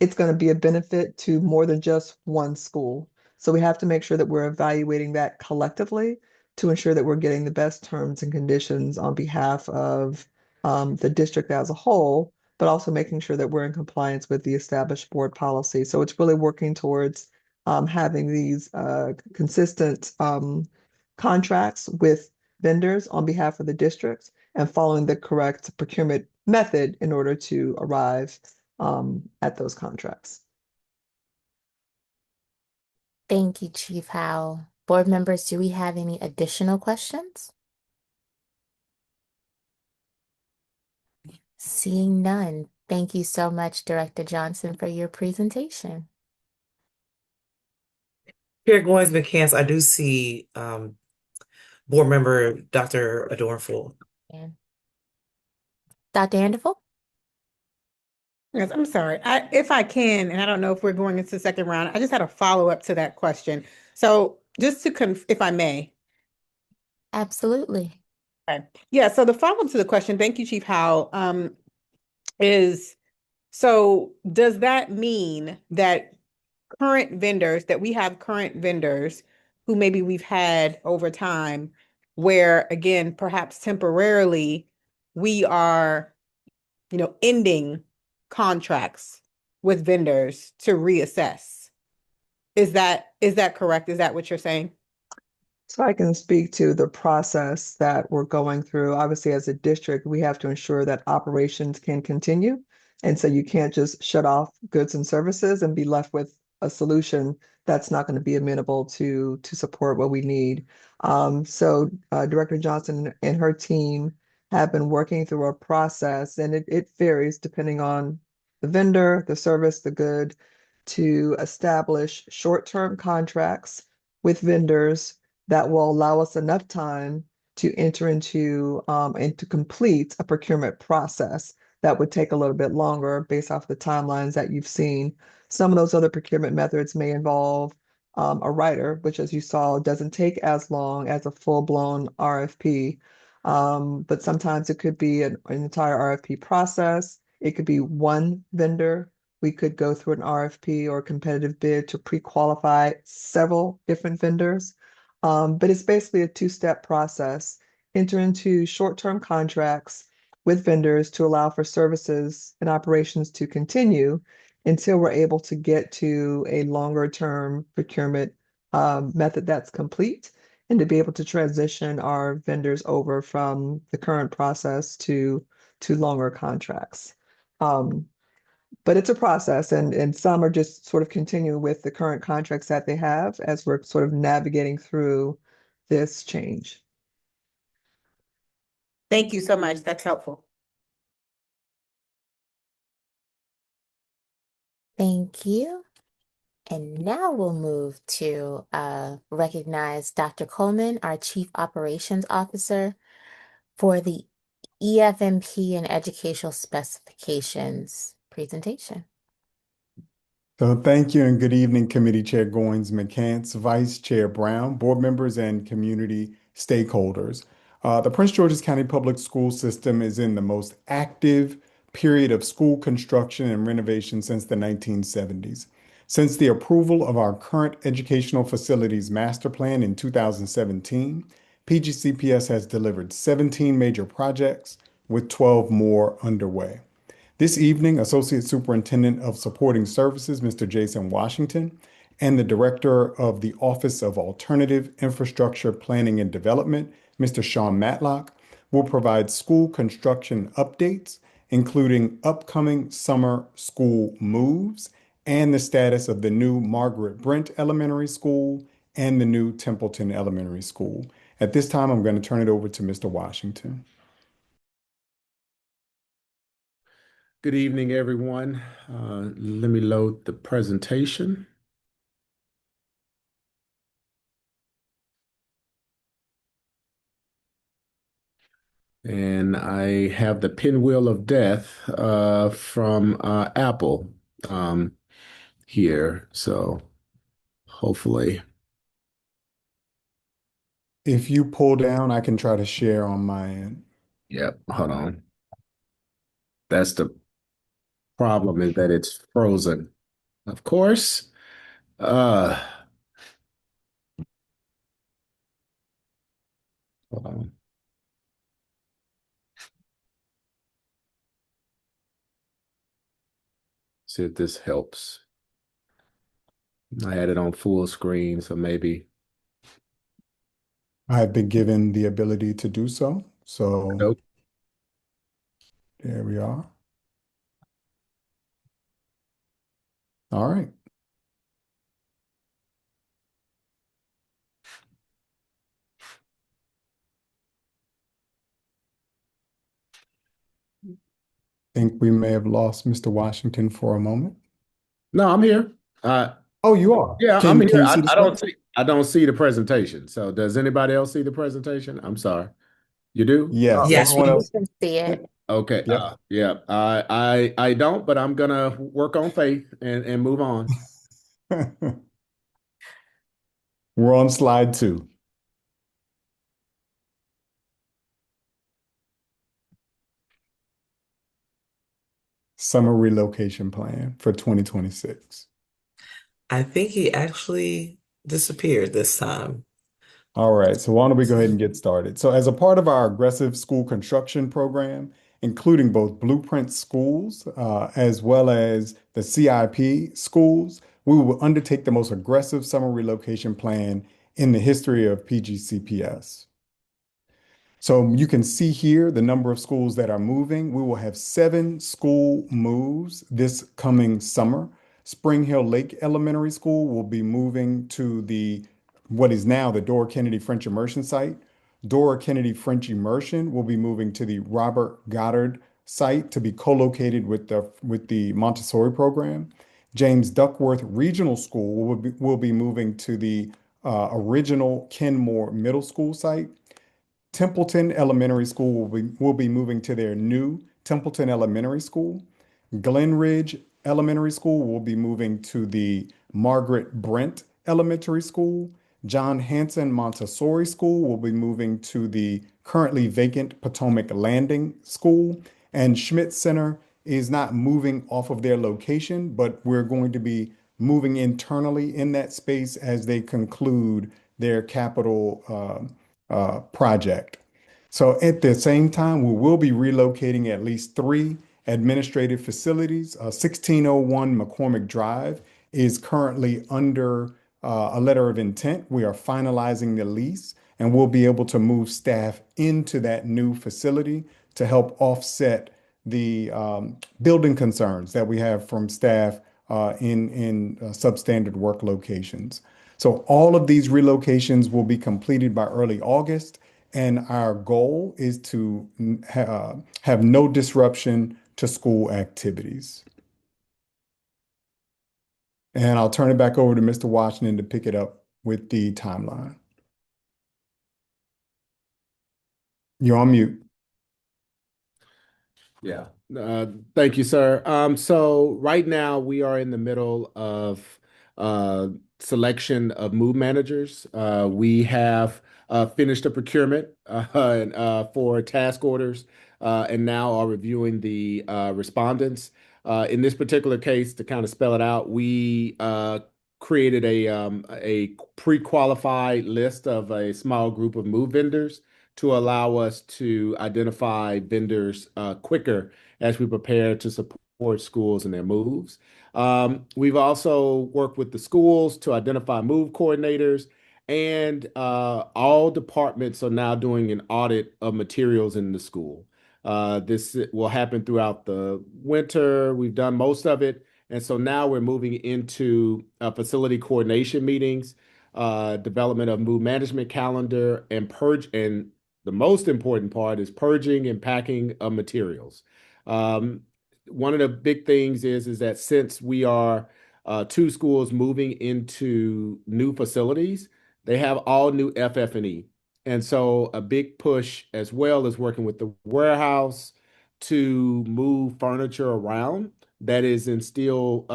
it's going to be a benefit to more than just one school. So we have to make sure that we're evaluating that collectively to ensure that we're getting the best terms and conditions on behalf of the district as a whole, but also making sure that we're in compliance with the established board policy. So it's really working towards having these consistent contracts with vendors on behalf of the districts and following the correct procurement method in order to arrive at those contracts. Thank you, Chief Howell. Board members, do we have any additional questions? Seeing none. Thank you so much, Director Johnson, for your presentation. Chair Goins McCants, I do see board member Dr. Adornful. And Dr. Anderson? Yes, I'm sorry. If I can, and I don't know if we're going into the second round, I just had a follow-up to that question. So just to if I may. Absolutely. Okay. Yeah, so the follow-up to the question, thank you, Chief Howell, is so does that mean that we have current vendors who maybe we've had over time where, again, perhaps temporarily we are, ending contracts with vendors to reassess? Is that correct? Is that what you're saying? So I can speak to the process that we're going through. Obviously, as a district, we have to ensure that operations can continue. And so you can't just shut off goods and services and be left with a solution that's not going to be amenable to support what we need. So Director Johnson and her team have been working through a process, and it varies depending on the vendor, the service, the good, to establish short-term contracts with vendors that will allow us enough time to enter into and to complete a procurement process that would take a little bit longer based off the timelines that you've seen. Some of those other procurement methods may involve a writer, which, as you saw, doesn't take as long as a full-blown RFP. But sometimes it could be an entire RFP process. It could be one vendor. We could go through an RFP or a competitive bid to pre-qualify several different vendors. But it's basically a two-step process. Enter into short-term contracts with vendors to allow for services and operations to continue until we're able to get to a longer-term procurement method that's complete, and to be able to transition our vendors over from the current process to longer contracts. Um, but it's a process, and some are just sort of continuing with the current contracts that they have as we're sort of navigating through this change. Thank you so much. That's helpful. Thank you. And now we'll move to recognize Dr. Coleman, our Chief Operations Officer, for the EFMP and educational specifications presentation. So thank you and good evening, Committee Chair Goins McCants, Vice Chair Brown, board members, and community stakeholders. The Prince George's County Public School System is in the most active period of school construction and renovation since the 1970s. Since the approval of our current educational facilities master plan in 2017, PGCPS has delivered 17 major projects with 12 more underway. This evening, Associate Superintendent of Supporting Services, Mr. Jason Washington, and the Director of the Office of Alternative Infrastructure Planning and Development, Mr. Sean Matlock, will provide school construction updates, including upcoming summer school moves and the status of the new Margaret Brent Elementary School and the new Templeton Elementary School. At this time, I'm going to turn it over to Mr. Washington. Good evening, everyone. Let me load the presentation. And I have the pinwheel of death from Apple here. So hopefully. If you pull down, I can try to share on my end. Yep, hold on. That's the problem, is that it's frozen. Of course. Uh, Hold on. See if this helps. I had it on full screen, so maybe. I've been given the ability to do so. So Nope. there we are. All right. Think we may have lost Mr. Washington for a moment. No, I'm here. Oh, you are. Yeah, I'm Can here. you see the screen? I don't see the presentation. So does anybody else see the presentation? I'm sorry. You do? Yes, Yes, everyone We we else. can see it. Okay. Yep. Yeah. I don't, but I'm gonna work on faith and move on. We're on slide 2. Summer relocation plan for 2026. I think he actually disappeared this time. All right, so why don't we go ahead and get started? So, as a part of our aggressive school construction program, including both Blueprint schools as well as the CIP schools, we will undertake the most aggressive summer relocation plan in the history of PGCPS. So you can see here the number of schools that are moving. We will have 7 school moves this coming summer. Spring Hill Lake Elementary School will be moving to the what is now the Dora Kennedy French Immersion site. Dora Kennedy French Immersion will be moving to the Robert Goddard site to be co-located with the Montessori program. James Duckworth Regional School will be moving to the original Kenmore Middle School site. Templeton Elementary School will be moving to their new Templeton Elementary School. Glen Ridge Elementary School will be moving to the Margaret Brent Elementary School. John Hanson Montessori School will be moving to the currently vacant Potomac Landing School. And Schmidt Center is not moving off of their location, but we're going to be moving internally in that space as they conclude their capital project. So at the same time, we will be relocating at least 3 administrative facilities. 1601 McCormick Drive is currently under a letter of intent. We are finalizing the lease, and we'll be able to move staff into that new facility to help offset the building concerns that we have from staff in substandard work locations. So all of these relocations will be completed by early August, and our goal is to have no disruption to school activities. And I'll turn it back over to Mr. Washington to pick it up with the timeline. You're on mute. Yeah. Thank you, sir. So right now we are in the middle of uh, selection of move managers. We have finished a procurement for task orders and now are reviewing the respondents. In this particular case, to kind of spell it out, we created a pre-qualified list of a small group of move vendors to allow us to identify vendors quicker as we prepare to support schools in their moves. We've also worked with the schools to identify move coordinators, and all departments are now doing an audit of materials in the school. This will happen throughout the winter. We've done most of it. And so now we're moving into facility coordination meetings, development of move management calendar, and purge and the most important part is purging and packing of materials. Um, One of the big things is that since we are 2 schools moving into new facilities, they have all new FF&E. And so a big push as well is working with the warehouse to move furniture around that is in still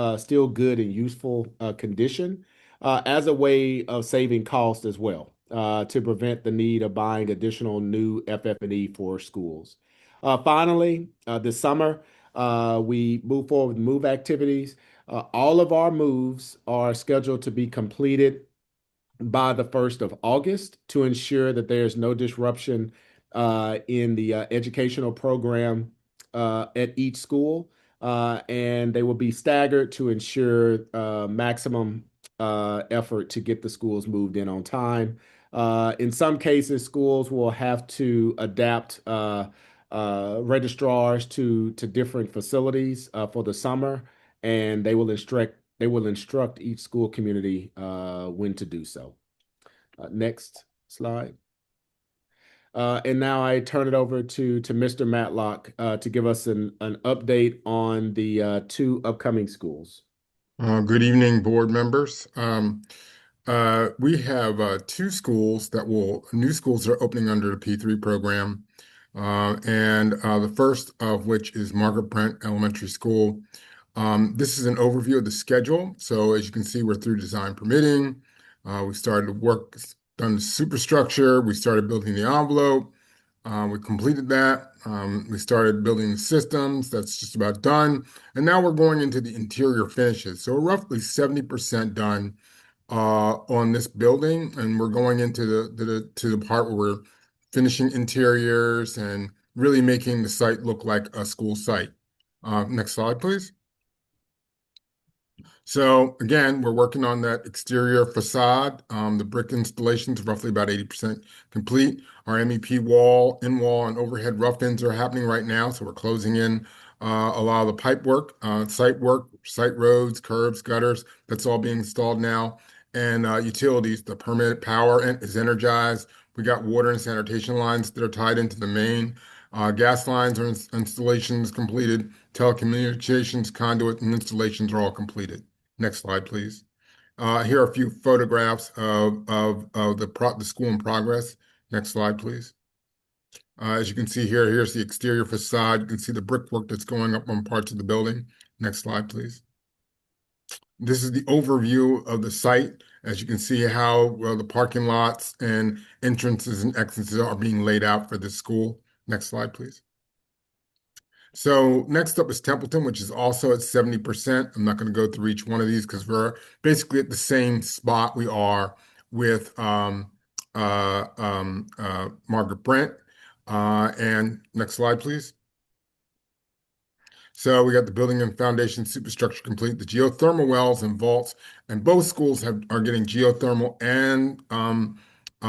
good and useful condition as a way of saving cost as well to prevent the need of buying additional new FF&E for schools. Finally, this summer, we move forward with move activities. All of our moves are scheduled to be completed by the 1st of August to ensure that there's no disruption in the educational program at each school. And they will be staggered to ensure maximum effort to get the schools moved in on time. In some cases, schools will have to adapt registrars to different facilities for the summer, and they will instruct each school community when to do so. Next slide. And now I turn it over to Mr. Matlock to give us an update on the 2 upcoming schools. Good evening, board members. We have new schools that are opening under the P3 program. And the first of which is Margaret Brent Elementary School. This is an overview of the schedule. So as you can see, we're through design permitting. We started work, done the superstructure. We started building the envelope. We completed that. We started building the systems. That's just about done. And now we're going into the interior finishes. So we're roughly 70% done on this building, and we're going into the part where we're finishing interiors and really making the site look like a school site. Next slide, please. So again, we're working on that exterior facade. The brick installation's roughly about 80% complete. Our MEP wall, in-wall, and overhead rough ends are happening right now. So we're closing in a lot of the pipe work, site roads, curbs, gutters. That's all being installed now. And utilities, the permitted power is energized. We got water and sanitation lines that are tied into the main. Gas lines or installations completed. Telecommunications, conduit, and installations are all completed. Next slide, please. Here are a few photographs of the school in progress. Next slide, please. As you can see here, here's the exterior facade. You can see the brickwork that's going up on parts of the building. Next slide, please. This is the overview of the site. As you can see how the parking lots and entrances and exits are being laid out for this school. Next slide, please. So next up is Templeton, which is also at 70%. I'm not going to go through each one of these because we're basically at the same spot we are with Margaret Brent. And next slide, please. So we got the building and foundation superstructure complete, the geothermal wells and vaults, and both schools are getting geothermal and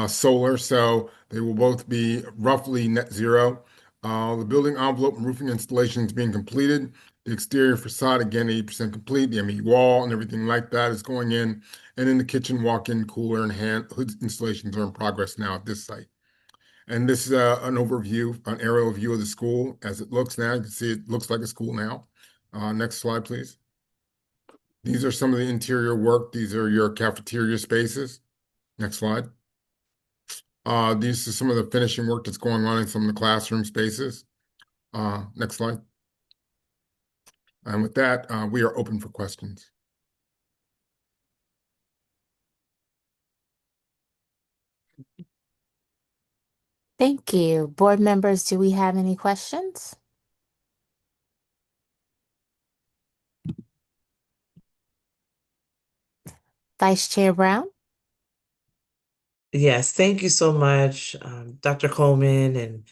solar, so they will both be roughly net zero. The building envelope and roofing installation is being completed. The exterior facade, again, 80% complete. The ME wall and everything like that is going in. And in the kitchen, walk-in cooler and hand hood installations are in progress now at this site. And this is an overview, an aerial view of the school as it looks now. You can see it looks like a school now. Next slide, please. These are some of the interior work. These are your cafeteria spaces. Next slide. These are some of the finishing work that's going on in some of the classroom spaces. Next slide. And with that, we are open for questions. Thank you. Board members, do we have any questions? Vice Chair Brown? Yes, thank you so much, Dr. Coleman, and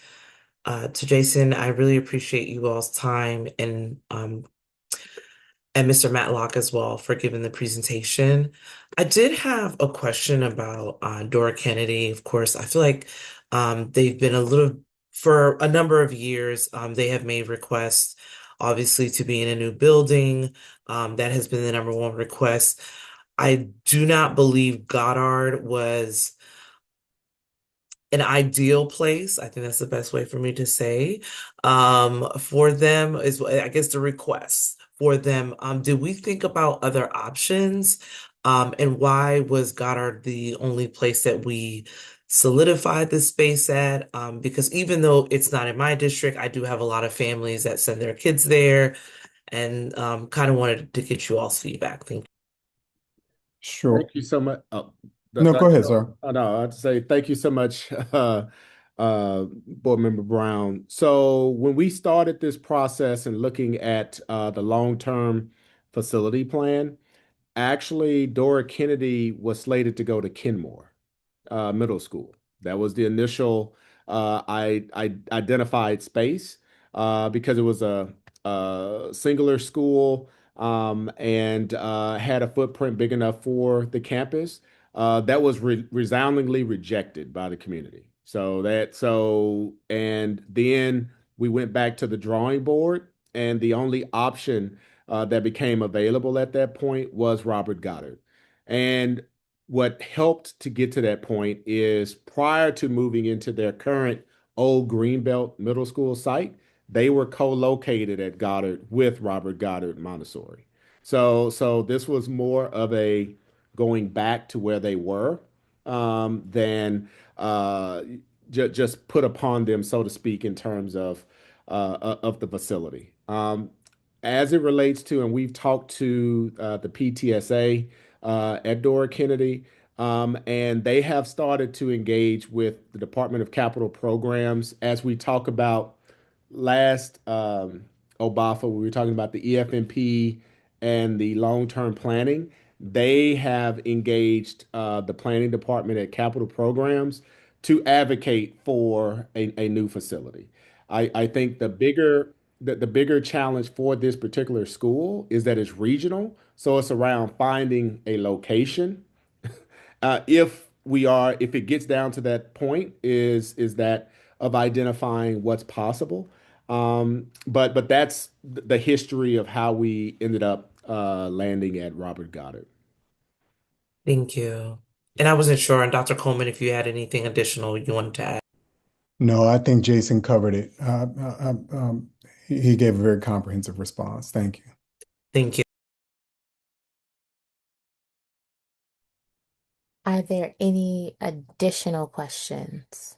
to Jason. I really appreciate you all's time, and Mr. Matlock as well for giving the presentation. I did have a question about Dora Kennedy. Of course, I feel like they've been for a number of years, they have made requests, obviously, to be in a new building. That has been the number one request. I do not believe Goddard was an ideal place. I think that's the best way for me to say. For them is, I guess, the request for them. Did we think about other options? And why was Goddard the only place that we solidified the space at? Because even though it's not in my district, I do have a lot of families that send their kids there, and kind of wanted to get you all's feedback. Thank you. Sure. Thank you so much. No, go ahead, sir. No, I'd say thank you so much, Board Member Brown. So when we started this process and looking at the long-term facility plan, actually Dora Kennedy was slated to go to Kenmore Middle School. That was the initial I identified space because it was a singular school and had a footprint big enough for the campus. That was resoundingly rejected by the community. And then we went back to the drawing board, and the only option that became available at that point was Robert Goddard. And what helped to get to that point is prior to moving into their current old Greenbelt Middle School site, they were co-located at Goddard with Robert Goddard Montessori. So this was more of a going back to where they were than just put upon them, so to speak, in terms of the facility. As it relates to, and we've talked to the PTSA at Dora Kennedy, and they have started to engage with the Department of Capital Programs as we talk about last OBAFA, we were talking about the EFMP and the long-term planning. They have engaged the planning department at Capital Programs to advocate for a new facility. I think the bigger challenge for this particular school is that it's regional, so it's around finding a location if it gets down to that point, is that of identifying what's possible. But that's the history of how we ended up landing at Robert Goddard. Thank you. And I wasn't sure, and Dr. Coleman, if you had anything additional you wanted to add. No, I think Jason covered it. He gave a very comprehensive response. Thank you. Thank you. Are there any additional questions?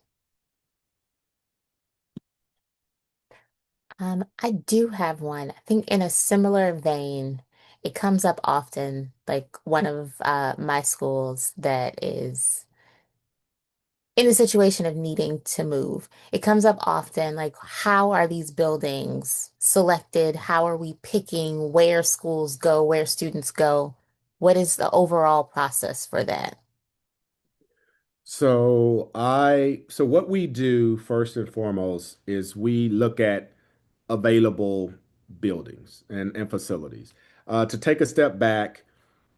I do have one. I think in a similar vein, it comes up often, like one of my schools that is in a situation of needing to move. It comes up often, like how are these buildings selected? How are we picking where schools go, where students go? What is the overall process for that? So what we do first and foremost is we look at available buildings and facilities. To take a step back,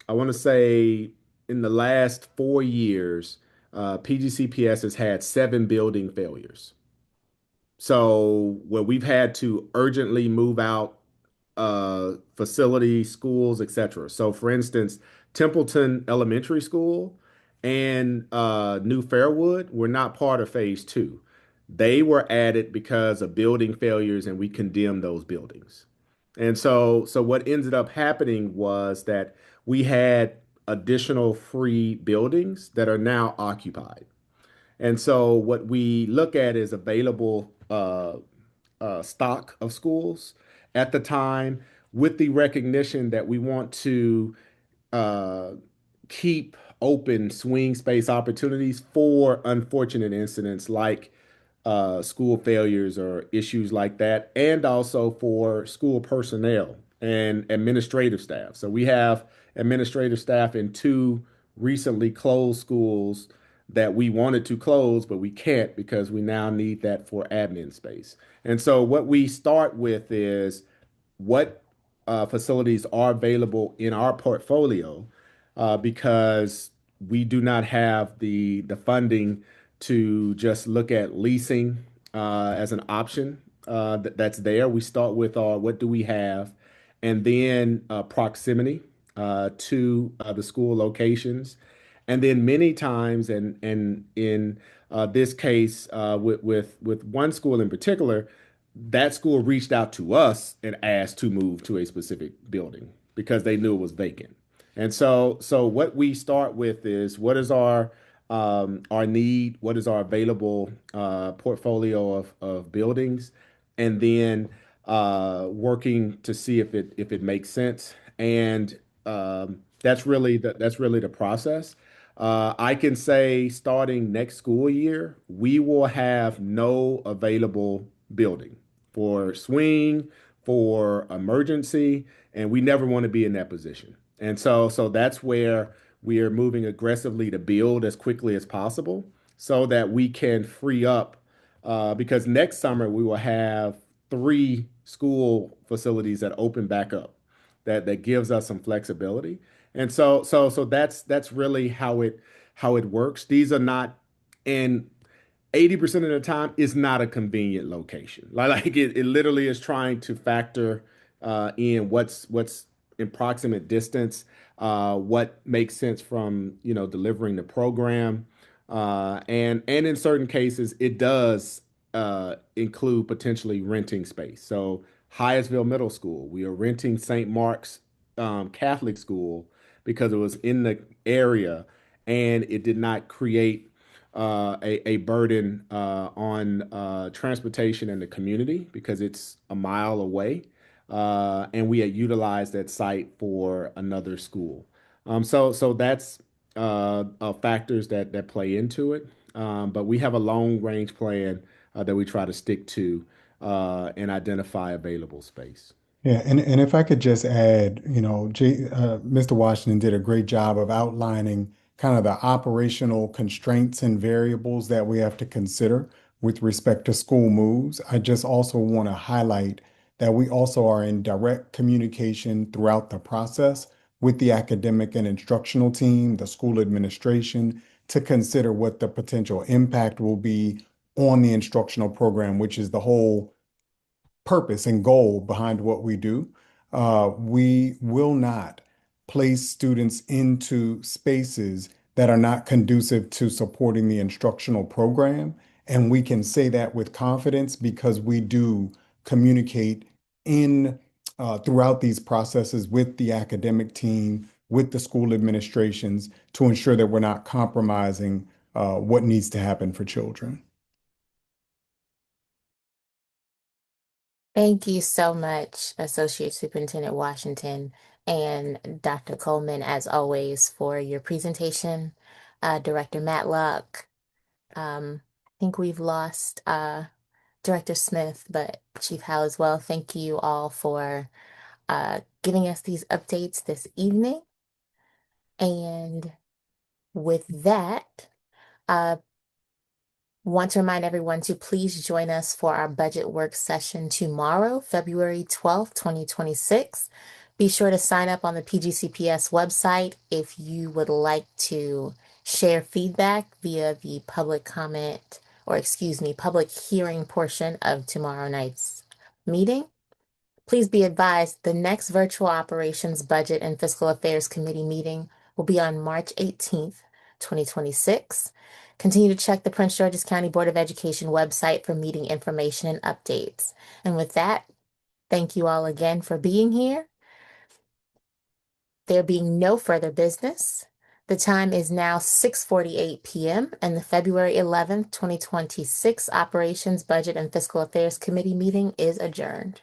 I want to say in the last 4 years, PGCPS has had 7 building failures. So where we've had to urgently move out facilities, schools, etc. So for instance, Templeton Elementary School and New Fairwood were not part of phase 2. They were added because of building failures, and we condemned those buildings. And so what ended up happening was that we had additional free buildings that are now occupied. And so what we look at is available stock of schools at the time, with the recognition that we want to uh, keep open swing space opportunities for unfortunate incidents like school failures or issues like that, and also for school personnel and administrative staff. So we have administrative staff in 2 recently closed schools that we wanted to close, but we can't because we now need that for admin space. And so what we start with is what facilities are available in our portfolio because we do not have the funding to just look at leasing as an option that's there. We start with what do we have, and then proximity to the school locations. And then many times, and in this case, with one school in particular, that school reached out to us and asked to move to a specific building because they knew it was vacant. And so what we start with is what is our need, what is our available portfolio of buildings, and then working to see if it makes sense. And that's really the process. I can say starting next school year, we will have no available building for swing, for emergency, and we never want to be in that position. And so that's where we are moving aggressively to build as quickly as possible so that we can free up because next summer we will have 3 school facilities that open back up that gives us some flexibility. And so that's really how it works. These are not, and 80% of the time is not a convenient location. Like it literally is trying to factor in what's in proximate distance, what makes sense from delivering the program, and in certain cases it does include potentially renting space. So Hyattsville Middle School, we are renting St. Mark's Catholic school because it was in the area and it did not create a burden on transportation in the community because it's a mile away. And we had utilized that site for another school. So that's factors that play into it. But we have a long range plan that we try to stick to and identify available space. Yeah, and if I could just add, Mr. Washington did a great job of outlining kind of the operational constraints and variables that we have to consider with respect to school moves. I just also want to highlight that we also are in direct communication throughout the process with the academic and instructional team, the school administration, to consider what the potential impact will be on the instructional program, which is the whole purpose and goal behind what we do. We will not place students into spaces that are not conducive to supporting the instructional program. And we can say that with confidence because we do communicate in throughout these processes with the academic team, with the school administrations to ensure that we're not compromising what needs to happen for children. Thank you so much, Associate Superintendent Washington and Dr. Coleman, as always, for your presentation. Director Matlock, I think we've lost Director Smith, but Chief Howe as well. Thank you all for giving us these updates this evening. And with that, uh, want to remind everyone to please join us for our budget work session tomorrow, February 12th, 2026. Be sure to sign up on the PGCPS website if you would like to share feedback via the public comment, or excuse me, public hearing portion of tomorrow night's meeting. Please be advised the next virtual operations budget and fiscal affairs committee meeting will be on March 18th, 2026. Continue to check the Prince George's County Board of Education website for meeting information and updates. And with that, thank you all again for being here. There being no further business, the time is now 6:48 p.m. and the February 11th, 2026 Operations, Budget, and Fiscal Affairs Committee meeting is adjourned.